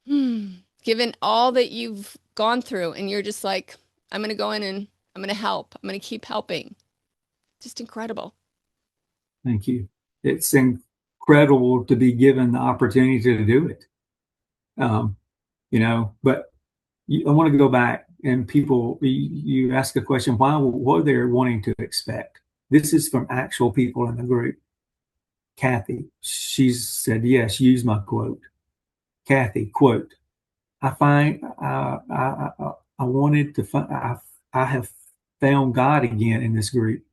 hmm, given all that you've gone through, and you're just like, I'm going to go in and I'm going to help. I'm going to keep helping. Just incredible. Thank you. It's incredible to be given the opportunity to do it. Um, but I want to go back and you ask a question, what they're wanting to expect. This is from actual people in the group. Kathy, she said, yes, use my quote. Kathy, quote, I find I wanted to find I have found God again in this group.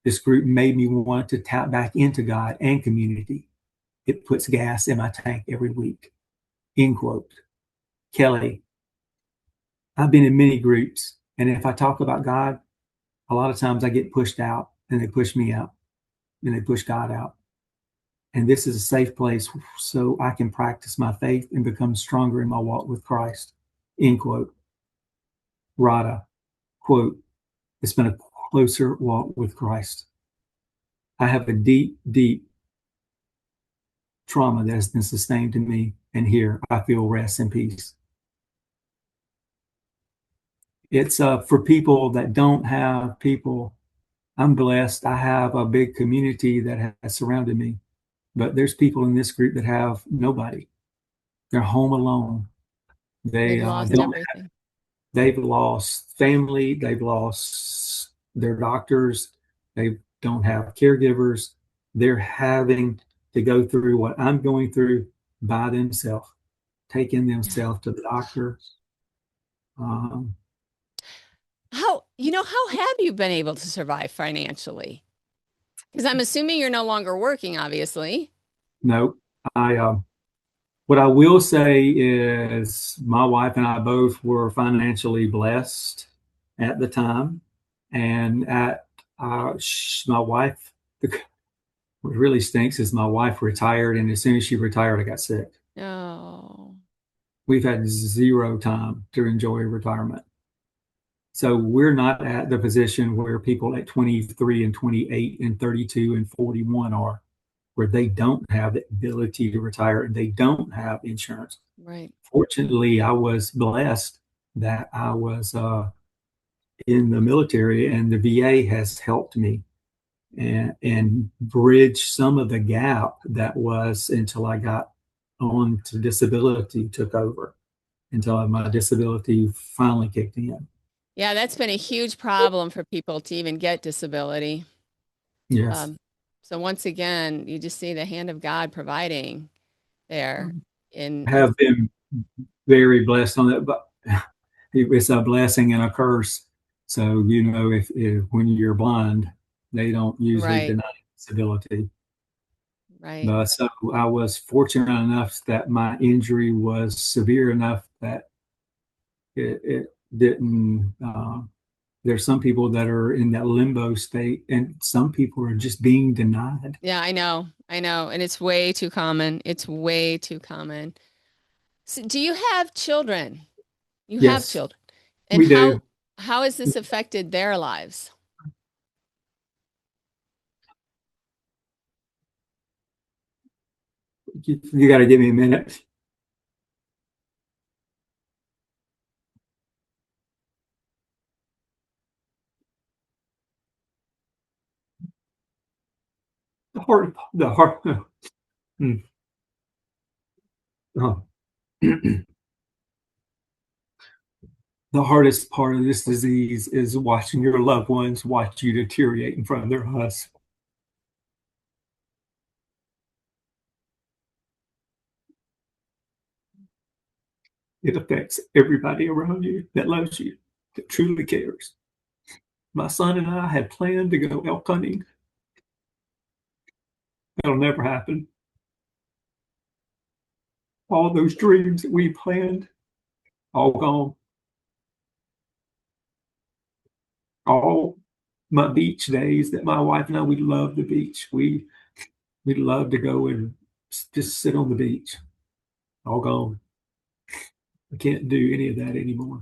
This group made me want to tap back into God and community. It puts gas in my tank every week. End quote. Kelly, I've been in many groups, and if I talk about God, a lot of times I get pushed out, and they push me out, and they push God out. And this is a safe place so I can practice my faith and become stronger in my walk with Christ. End quote. Rada, quote, it's been a closer walk with Christ. I have a deep, deep trauma that has been sustained to me, and here I feel rest and peace. It's for people that don't have people. I'm blessed. I have a big community that has surrounded me, but there's people in this group that have nobody. They're home alone. They They've lost don't. everything. They've lost family. They've lost their doctors. They don't have caregivers. They're having to go through what I'm going through by themselves, taking Yeah. themselves to the doctor. Um, How have you been able to survive financially? Because I'm assuming you're no longer working, obviously. no, I what I will say is my wife and I both were financially blessed at the time. And my wife, what really stinks is my wife retired. And as soon as she retired, I got sick. Oh, We've had zero time to enjoy retirement. So we're not at the position where people at 23 and 28 and 32 and 41 are, where they don't have the ability to retire and they don't have insurance. right. Fortunately, I was blessed that I was in the military, and the VA has helped me and bridge some of the gap that was until I got on to disability, took over until my disability finally kicked in. Yeah, that's been a huge problem for people to even get disability. Yes. Um, so once again, you just see the hand of God providing there in Have been very blessed on that, but it's a blessing and a curse. So, if when you're blind, they don't usually right, deny disability. right. But so I was fortunate enough that my injury was severe enough that it didn't. There's some people that are in that limbo state, and some people are just being denied. Yeah, I know, and it's way too common. It's way too common. So do you have children? You have Yes, children. And we do. how has this affected their lives? You got to give me a minute. The heart. Hmm. Oh. The hardest part of this disease is watching your loved ones watch you deteriorate in front of their eyes. It affects everybody around you that loves you, that truly cares. My son and I had planned to go elk hunting. That'll never happen. All those dreams that we planned, all gone. All my beach days that my wife and I, we love the beach. We love to go and just sit on the beach. All gone. I can't do any of that anymore.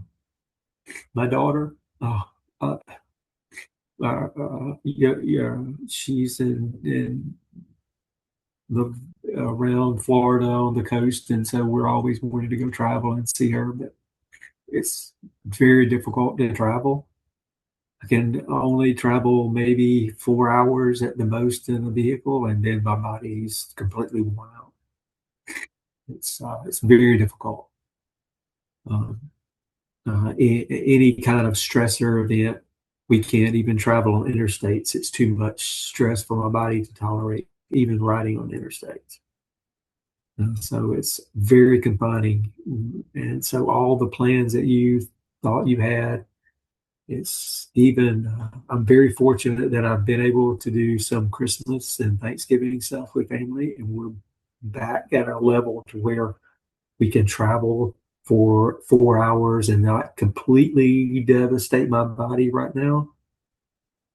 My daughter, oh, uh, yeah, yeah, she's in the around Florida on the coast, and so we're always wanting to go travel and see her. But it's very difficult to travel. I can only travel maybe 4 hours at the most in a vehicle, and then my body's completely worn out. It's very difficult. Um, any kind of stressor event, we can't even travel on interstates. It's too much stress for my body to tolerate, even riding on interstates. And so it's very confining. And so all the plans that you thought you had, it's even, I'm very fortunate that I've been able to do some Christmas and Thanksgiving stuff with family, and we're back at a level to where we can travel for 4 hours and not completely devastate my body right now.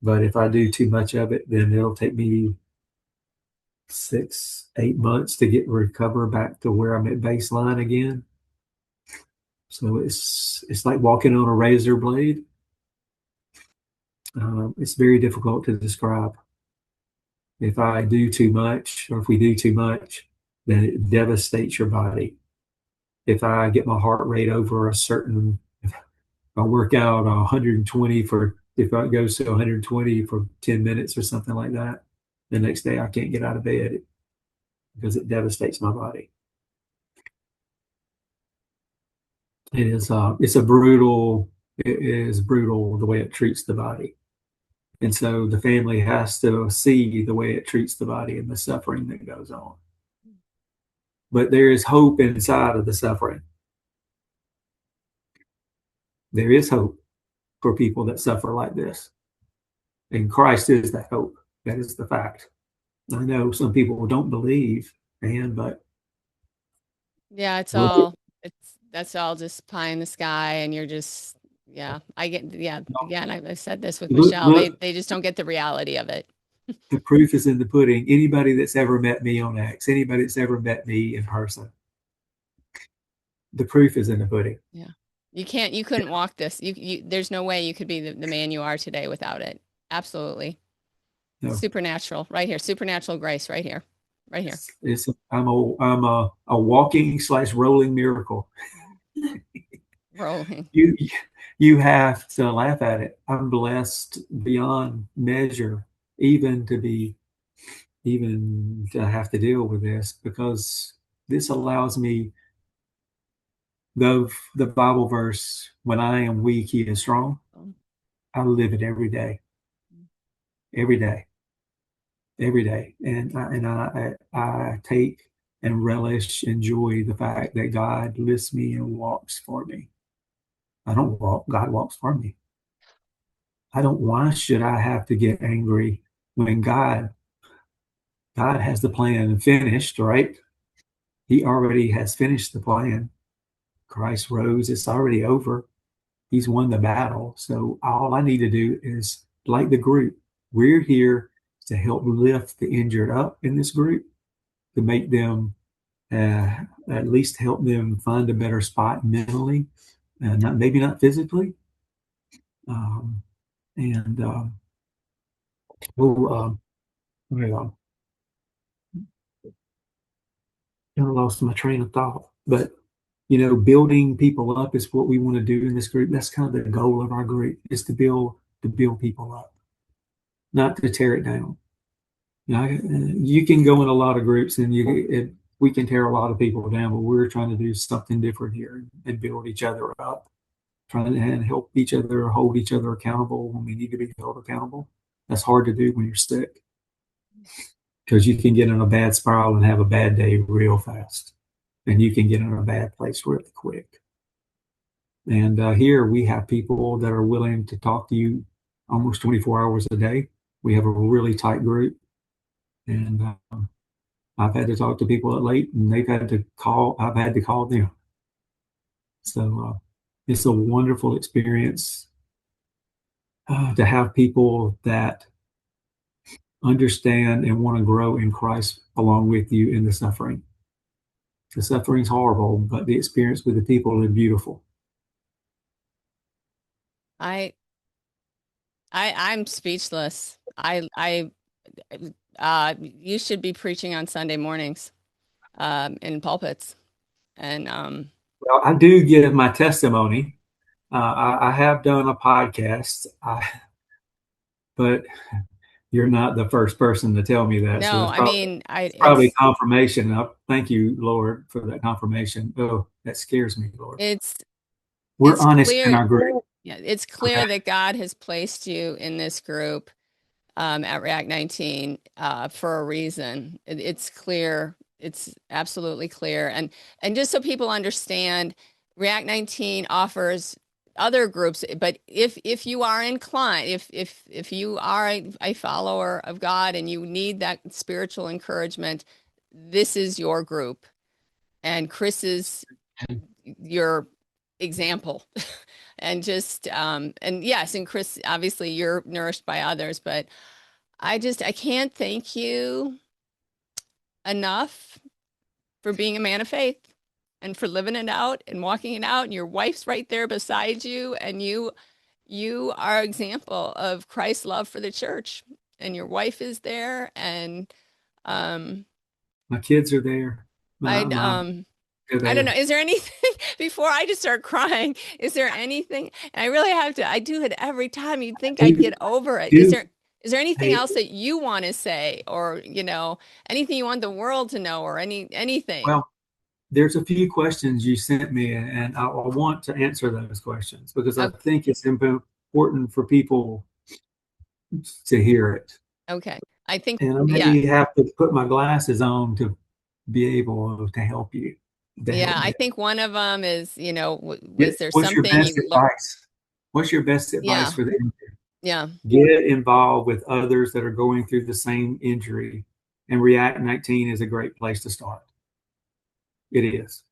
But if I do too much of it, then it'll take me 6, 8 months to recover back to where I'm at baseline again. So it's like walking on a razor blade. It's very difficult to describe. If I do too much, or if we do too much, then it devastates your body. If I get my heart rate over a certain, if I work out 120 if it goes to 120 for 10 minutes or something like that, the next day I can't get out of bed because it devastates my body. It is brutal the way it treats the body. And so the family has to see the way it treats the body and the suffering that goes on. But there is hope inside of the suffering. There is hope for people that suffer like this. And Christ is that hope. That is the fact. I know some people don't believe, but Yeah, look that's all just pie in the sky, and you're just yeah, I get yeah, and I've said this with Michelle. look, They just don't get the reality of it. the proof is in the pudding. Anybody that's ever met me on X, anybody that's ever met me in person, the proof is in the pudding. Yeah. You couldn't walk this. There's no way you could be the man you are today without it. Absolutely. No, Supernatural right here. Supernatural grace right here. Right here. I'm a walking / rolling miracle. Rolling. You you have to laugh at it. I'm blessed beyond measure even to have to deal with this, because this allows me the Bible verse, when I am weak, he is strong. I live it every day, every day. And I take and relish, enjoy the fact that God lifts me and walks for me. I don't walk, God walks for me. Why should I have to get angry when God has the plan finished, right? He already has finished the plan. Christ rose, it's already over. He's won the battle. So all I need to do is, like the group, we're here to help lift the injured up in this group, to make them at least help them find a better spot mentally, not maybe not physically. Um, and we'll, well, I lost my train of thought, but building people up is what we want to do in this group. That's kind of the goal of our group, is to build people up, not to tear it down. You can go in a lot of groups and we can tear a lot of people down, but we're trying to do something different here and build each other up, trying to help each other, hold each other accountable when we need to be held accountable. That's hard to do when you're sick, because you can get in a bad spiral and have a bad day real fast, and you can get in a bad place really quick. And here we have people that are willing to talk to you almost 24 hours a day. We have a really tight group, and I've had to talk to people at late, and they've had to call. I've had to call them. So it's a wonderful experience to have people that understand and want to grow in Christ along with you in the suffering. The suffering's horrible, but the experience with the people is beautiful. I'm speechless. You should be preaching on Sunday mornings, in pulpits. And Well, I do give my testimony. I have done a podcast, but you're not the first person to tell me that. So no, it's I probably mean, probably confirmation. Thank you, Lord, for that confirmation. Oh, that scares me, Lord. it's We're it's honest in clear. our group. Yeah, it's Okay. clear that God has placed you in this group, at React 19, for a reason. It's clear. It's absolutely clear. And just so people understand, React 19 offers other groups, but if you are inclined, if you are a follower of God and you need that spiritual encouragement, this is your group. And Chris is your example. And just and yes, and Chris, obviously you're nourished by others, but I can't thank you enough for being a man of faith and for living it out and walking it out. And your wife's right there beside you, and you are an example of Christ's love for the church. And your wife is there, and um, My kids are there. I They're I don't know. there. Is there anything before I just start crying? Is there anything? And I really have to. I do it every time. You'd think I'd Do get over it. do Is there anything hey, else that you want to say, or anything you want the world to know, or anything? well, there's a few questions you sent me, and I want to answer those questions because I Oh, think it's important for people to hear it. okay. I think, And I yeah, may have to put my glasses on to be able to help you, to yeah. help I me. think one of them is, was there What's your something best you learned? advice? What's your best advice Yeah, for them? yeah. Get involved with others that are going through the same injury, and React 19 is a great place to start. It is.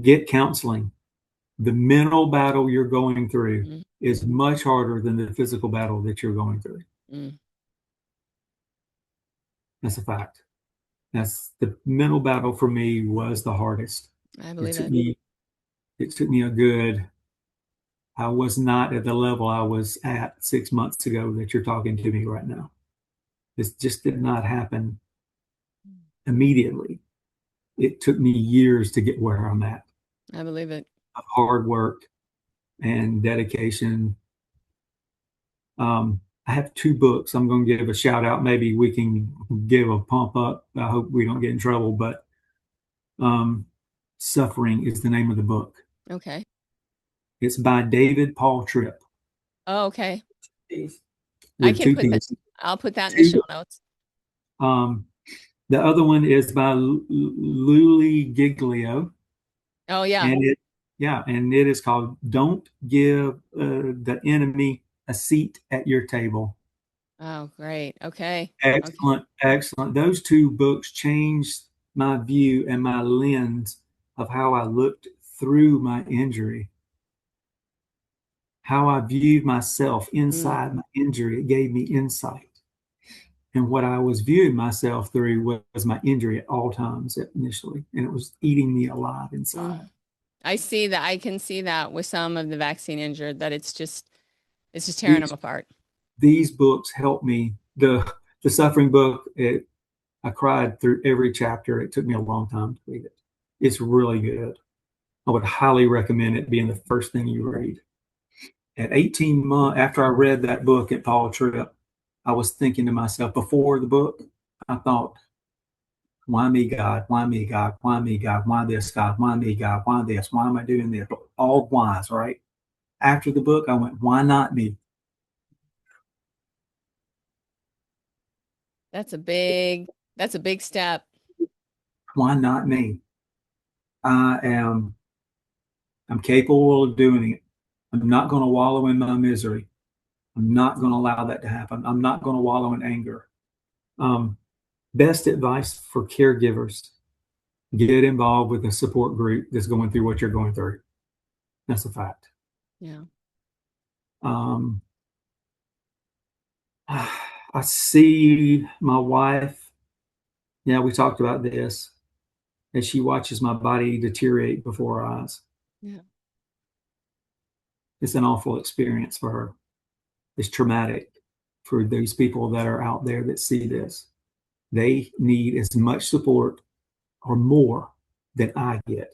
Get counseling. The mental battle you're going through Mm, is much harder than the physical battle that you're going through. mm, That's a fact. That's the mental battle for me was the hardest. I It believe took it. me it took me a good I was not at the level I was at 6 months ago that you're talking to me right now. This just did not happen immediately. It took me years to get where I'm at, I believe it. of hard work and dedication. I have two books. I'm going to give a shout out. Maybe we can give a pump up. I hope we don't get in trouble, but um, Suffering is the name of the book. Okay. It's by David Paul Tripp Oh, okay. I with can two put that. P's. I'll put that in the Two, show notes. um, the other one is by Luli Giglio, Oh, yeah. and it is called "Don't Give the Enemy a Seat at Your Table." Oh, great. Okay. Okay. Excellent, excellent. Those two books changed my view and my lens of how I looked through my injury, how I viewed myself Mm, inside my injury. It gave me insight. And what I was viewing myself through was my injury at all times initially, and it was eating me alive inside. mm. I see that. I can see that with some of the vaccine injured that it's just tearing them These apart. these books helped me. The Suffering book, I cried through every chapter. It took me a long time to read it. It's really good. I would highly recommend it being the first thing you read. At 18 months after I read that book at Paul Tripp, I was thinking to myself before the book, I thought, why me, God? Why me, God? Why me, God? Why this, God? Why me, God? Why this? Why am I doing this? All whys, right? After the book, I went, why not me? That's a big, that's a big step. Why not me? I am I'm capable of doing it. I'm not going to wallow in my misery. I'm not going to allow that to happen. I'm not going to wallow in anger. Um, Best advice for caregivers: get involved with a support group that's going through what you're going through. That's a fact. Yeah. Um, I see my wife. Yeah, we talked about this as she watches my body deteriorate before her eyes. Yeah. It's an awful experience for her. It's traumatic for these people that are out there that see this. They need as much support or more than I get.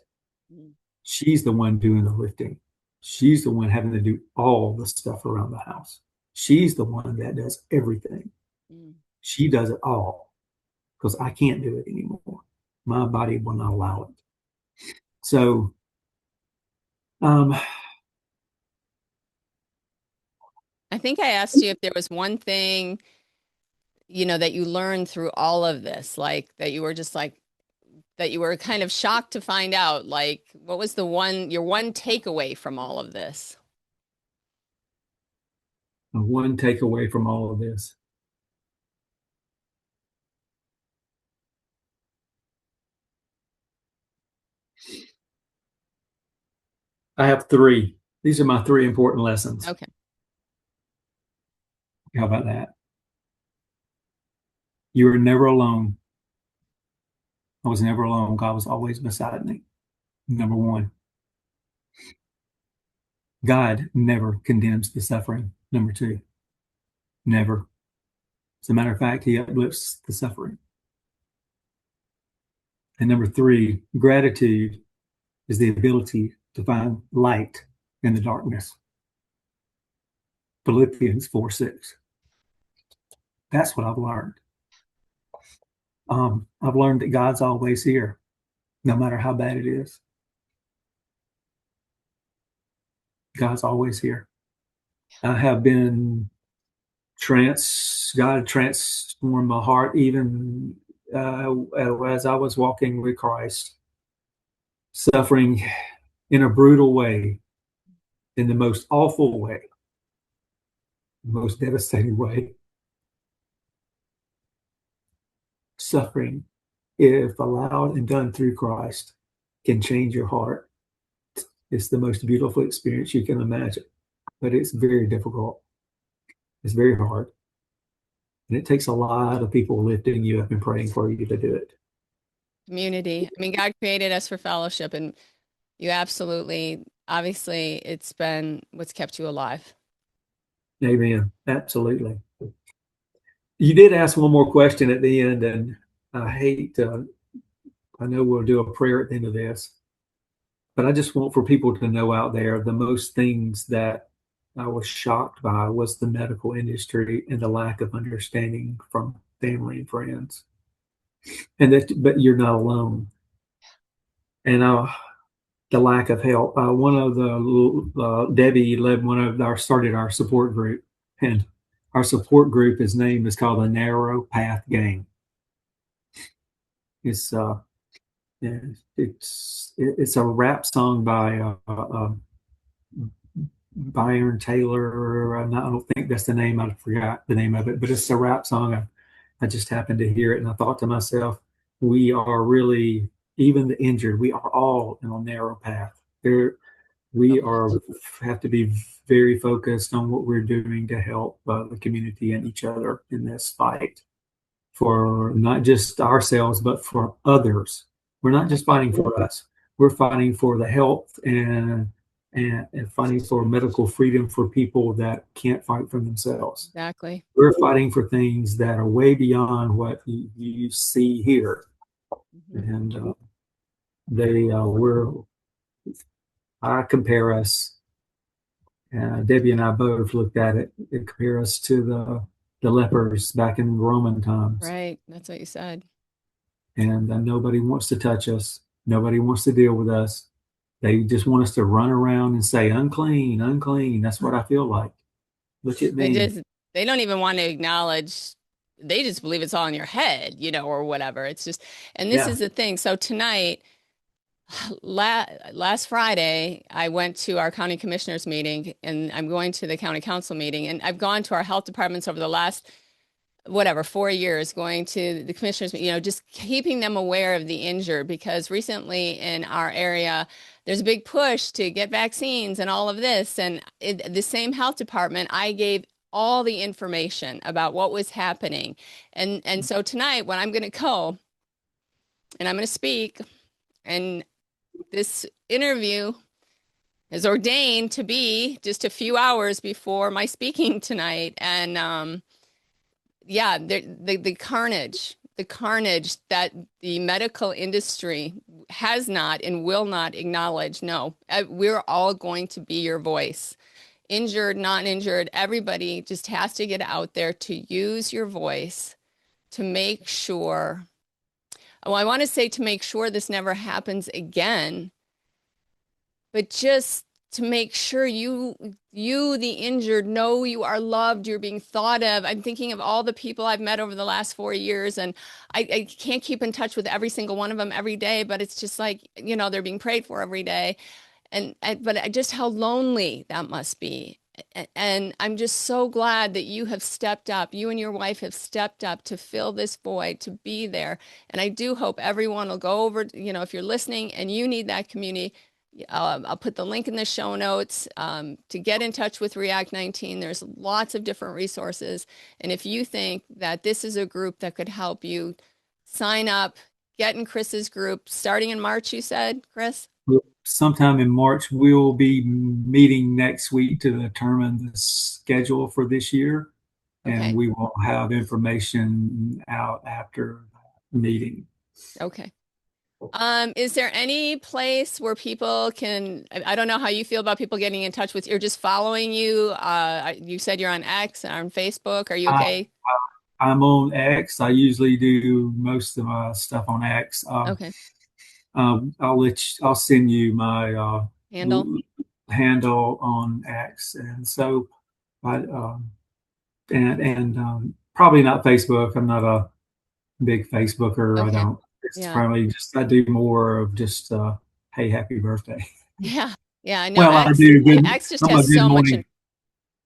Mm, She's the one doing the lifting. She's the one having to do all the stuff around the house. She's the one that does everything. mm. She does it all because I can't do it anymore. My body will not allow it. So, um, I think I asked you if there was one thing, that you learned through all of this, like that you were just like, that you were kind of shocked to find out, like, what was your one takeaway from all of this? one takeaway from all of this. I have three. These are my three important lessons. Okay. How about that? You are never alone. I was never alone. God was always beside me. Number one, God never condemns the suffering. Number two, never. As a matter of fact, he uplifts the suffering. And number three, gratitude is the ability to find light in the darkness. Philippians 4:6. That's what I've learned. I've learned that God's always here, no matter how bad it is. God's always here. I have been God transformed my heart even as I was walking with Christ, suffering in a brutal way, in the most awful way, the most devastating way. Suffering, if allowed and done through Christ, can change your heart. It's the most beautiful experience you can imagine, but it's very difficult. It's very hard. And it takes a lot of people lifting you up and praying for you to do it. Community. I mean, God created us for fellowship, and you absolutely, obviously, it's been what's kept you alive. Amen. Absolutely. You did ask one more question at the end, and I hate to, I know we'll do a prayer at the end of this, but I just want for people to know out there the most things that I was shocked by was the medical industry and the lack of understanding from family and friends. And that, but you're not alone. And the lack of help. One of the Debbie led one of our started our support group, and our support group is name is called the Narrow Path Gang. It's it's a rap song by Byron Taylor. I don't think that's the name. I forgot the name of it, but it's a rap song. I just happened to hear it, and I thought to myself, we are really, even the injured, we are all in a narrow path. There, we Okay. are have to be very focused on what we're doing to help the community and each other in this fight for not just ourselves, but for others. We're not just Okay. fighting for us. We're fighting for the health and fighting for medical freedom for people that can't fight for themselves. Exactly. We're fighting for things that are way beyond what you see here. Mhm. And they we're I compare us. Debbie and I both looked at it. It compare us to the lepers back in Roman times, Right. That's what you said. and nobody wants to touch us. Nobody wants to deal with us. They just want us to run around and say unclean, unclean. That's what I feel like. Look at They me. just they don't even want to acknowledge, they just believe it's all in your head, or whatever. It's just, and this Yeah. is the thing. So tonight, last Friday, I went to our county commissioners meeting, and I'm going to the county council meeting, and I've gone to our health departments over the last, whatever, 4 years, going to the commissioners, just keeping them aware of the injured, because recently in our area, there's a big push to get vaccines and all of this. And the same health department, I gave all the information about what was happening. And so tonight, when I'm going to go and I'm going to speak, and this interview is ordained to be just a few hours before my speaking tonight. And yeah, the carnage that the medical industry has not and will not acknowledge. No, we're all going to be your voice. Injured, not injured, everybody just has to get out there to use your voice to make sure. Well, I want to say to make sure this never happens again, but just to make sure you the injured know you are loved, you're being thought of. I'm thinking of all the people I've met over the last 4 years, and I can't keep in touch with every single one of them every day, but it's just like, they're being prayed for every day. But just how lonely that must be. And I'm just so glad that you have stepped up. You and your wife have stepped up to fill this void, to be there. And I do hope everyone will go over, if you're listening and you need that community, I'll put the link in the show notes to get in touch with React 19. There's lots of different resources. And if you think that this is a group that could help you, sign up, get in Chris's group starting in March, you said, Chris? Sometime in March, we'll be meeting next week to determine the schedule for this year, and Okay. we will have information out after the meeting. Okay. Is there any place where people can, I don't know how you feel about people getting in touch with you or just following you? You said you're on X, on Facebook. Are you I, okay? I'm on X. I usually do most of my stuff on X. Okay. I'll send you my Handle? handle on X, and so I and probably not Facebook. I'm not a big Facebooker. I Okay. don't. It's Yeah. probably just I do more of just hey, happy birthday. Yeah. Yeah. I know Well, I do good. X just I'm a has good so much, morning.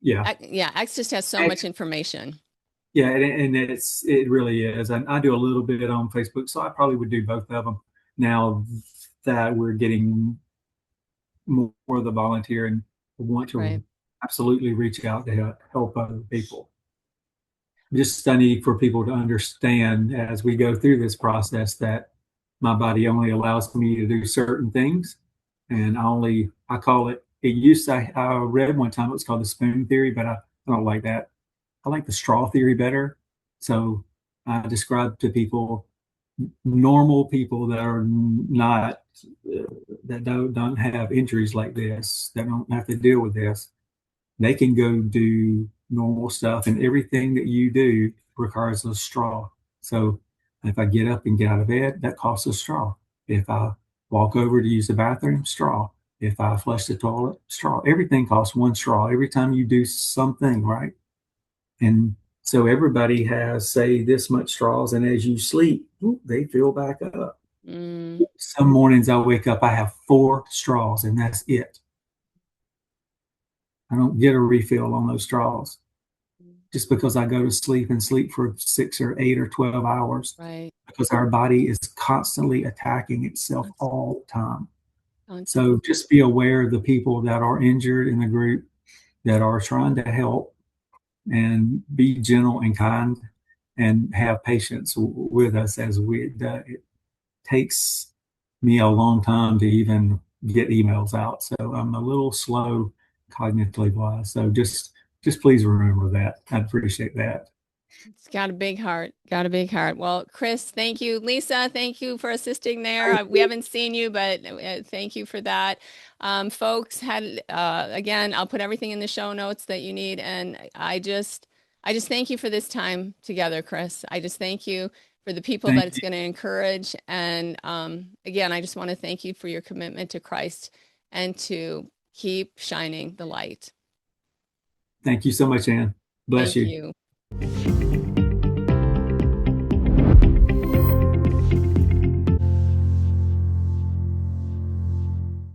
Yeah, yeah, X just has so much X, information. yeah, and it really is. And I do a little bit on Facebook, so I probably would do both of them. Now that we're getting more of the volunteer and want to Right. absolutely reach out to help other people. Just I need for people to understand as we go through this process that my body only allows me to do certain things, and I call it. It used to, I read one time it was called the spoon theory, but I don't like that. I like the straw theory better. So I describe to people normal people that are not that don't have injuries like this, that don't have to deal with this. they can go do normal stuff, and everything that you do requires a straw. So if I get up and get out of bed, that costs a straw. If I walk over to use the bathroom, straw. If I flush the toilet, straw. Everything costs one straw every time you do something, right? And so everybody has, say, this much straws, and as you sleep, they fill back up. Mm. Some mornings I wake up, I have 4 straws, and that's it. I don't get a refill on those straws just because I go to sleep and sleep for 6 or 8 or 12 hours, Right. because our body is constantly attacking itself all the time. Constantly. So just be aware of the people that are injured in the group, that are trying to help, and be gentle and kind, and have patience with us as it takes me a long time to even get emails out. So I'm a little slow cognitively wise. So just please remember that. I appreciate that. It's got a big heart. Got a big heart. Well, Chris, thank you. Lisa, thank you for assisting there. Thank We you. haven't seen you, but thank you for that. Folks, had again, I'll put everything in the show notes that you need, and I just thank you for this time together, Chris. I just thank you for the people that Thank it's you. going to encourage, and again, I just want to thank you for your commitment to Christ and to keep shining the light. Thank you so much, Ann. Bless Thank you. you.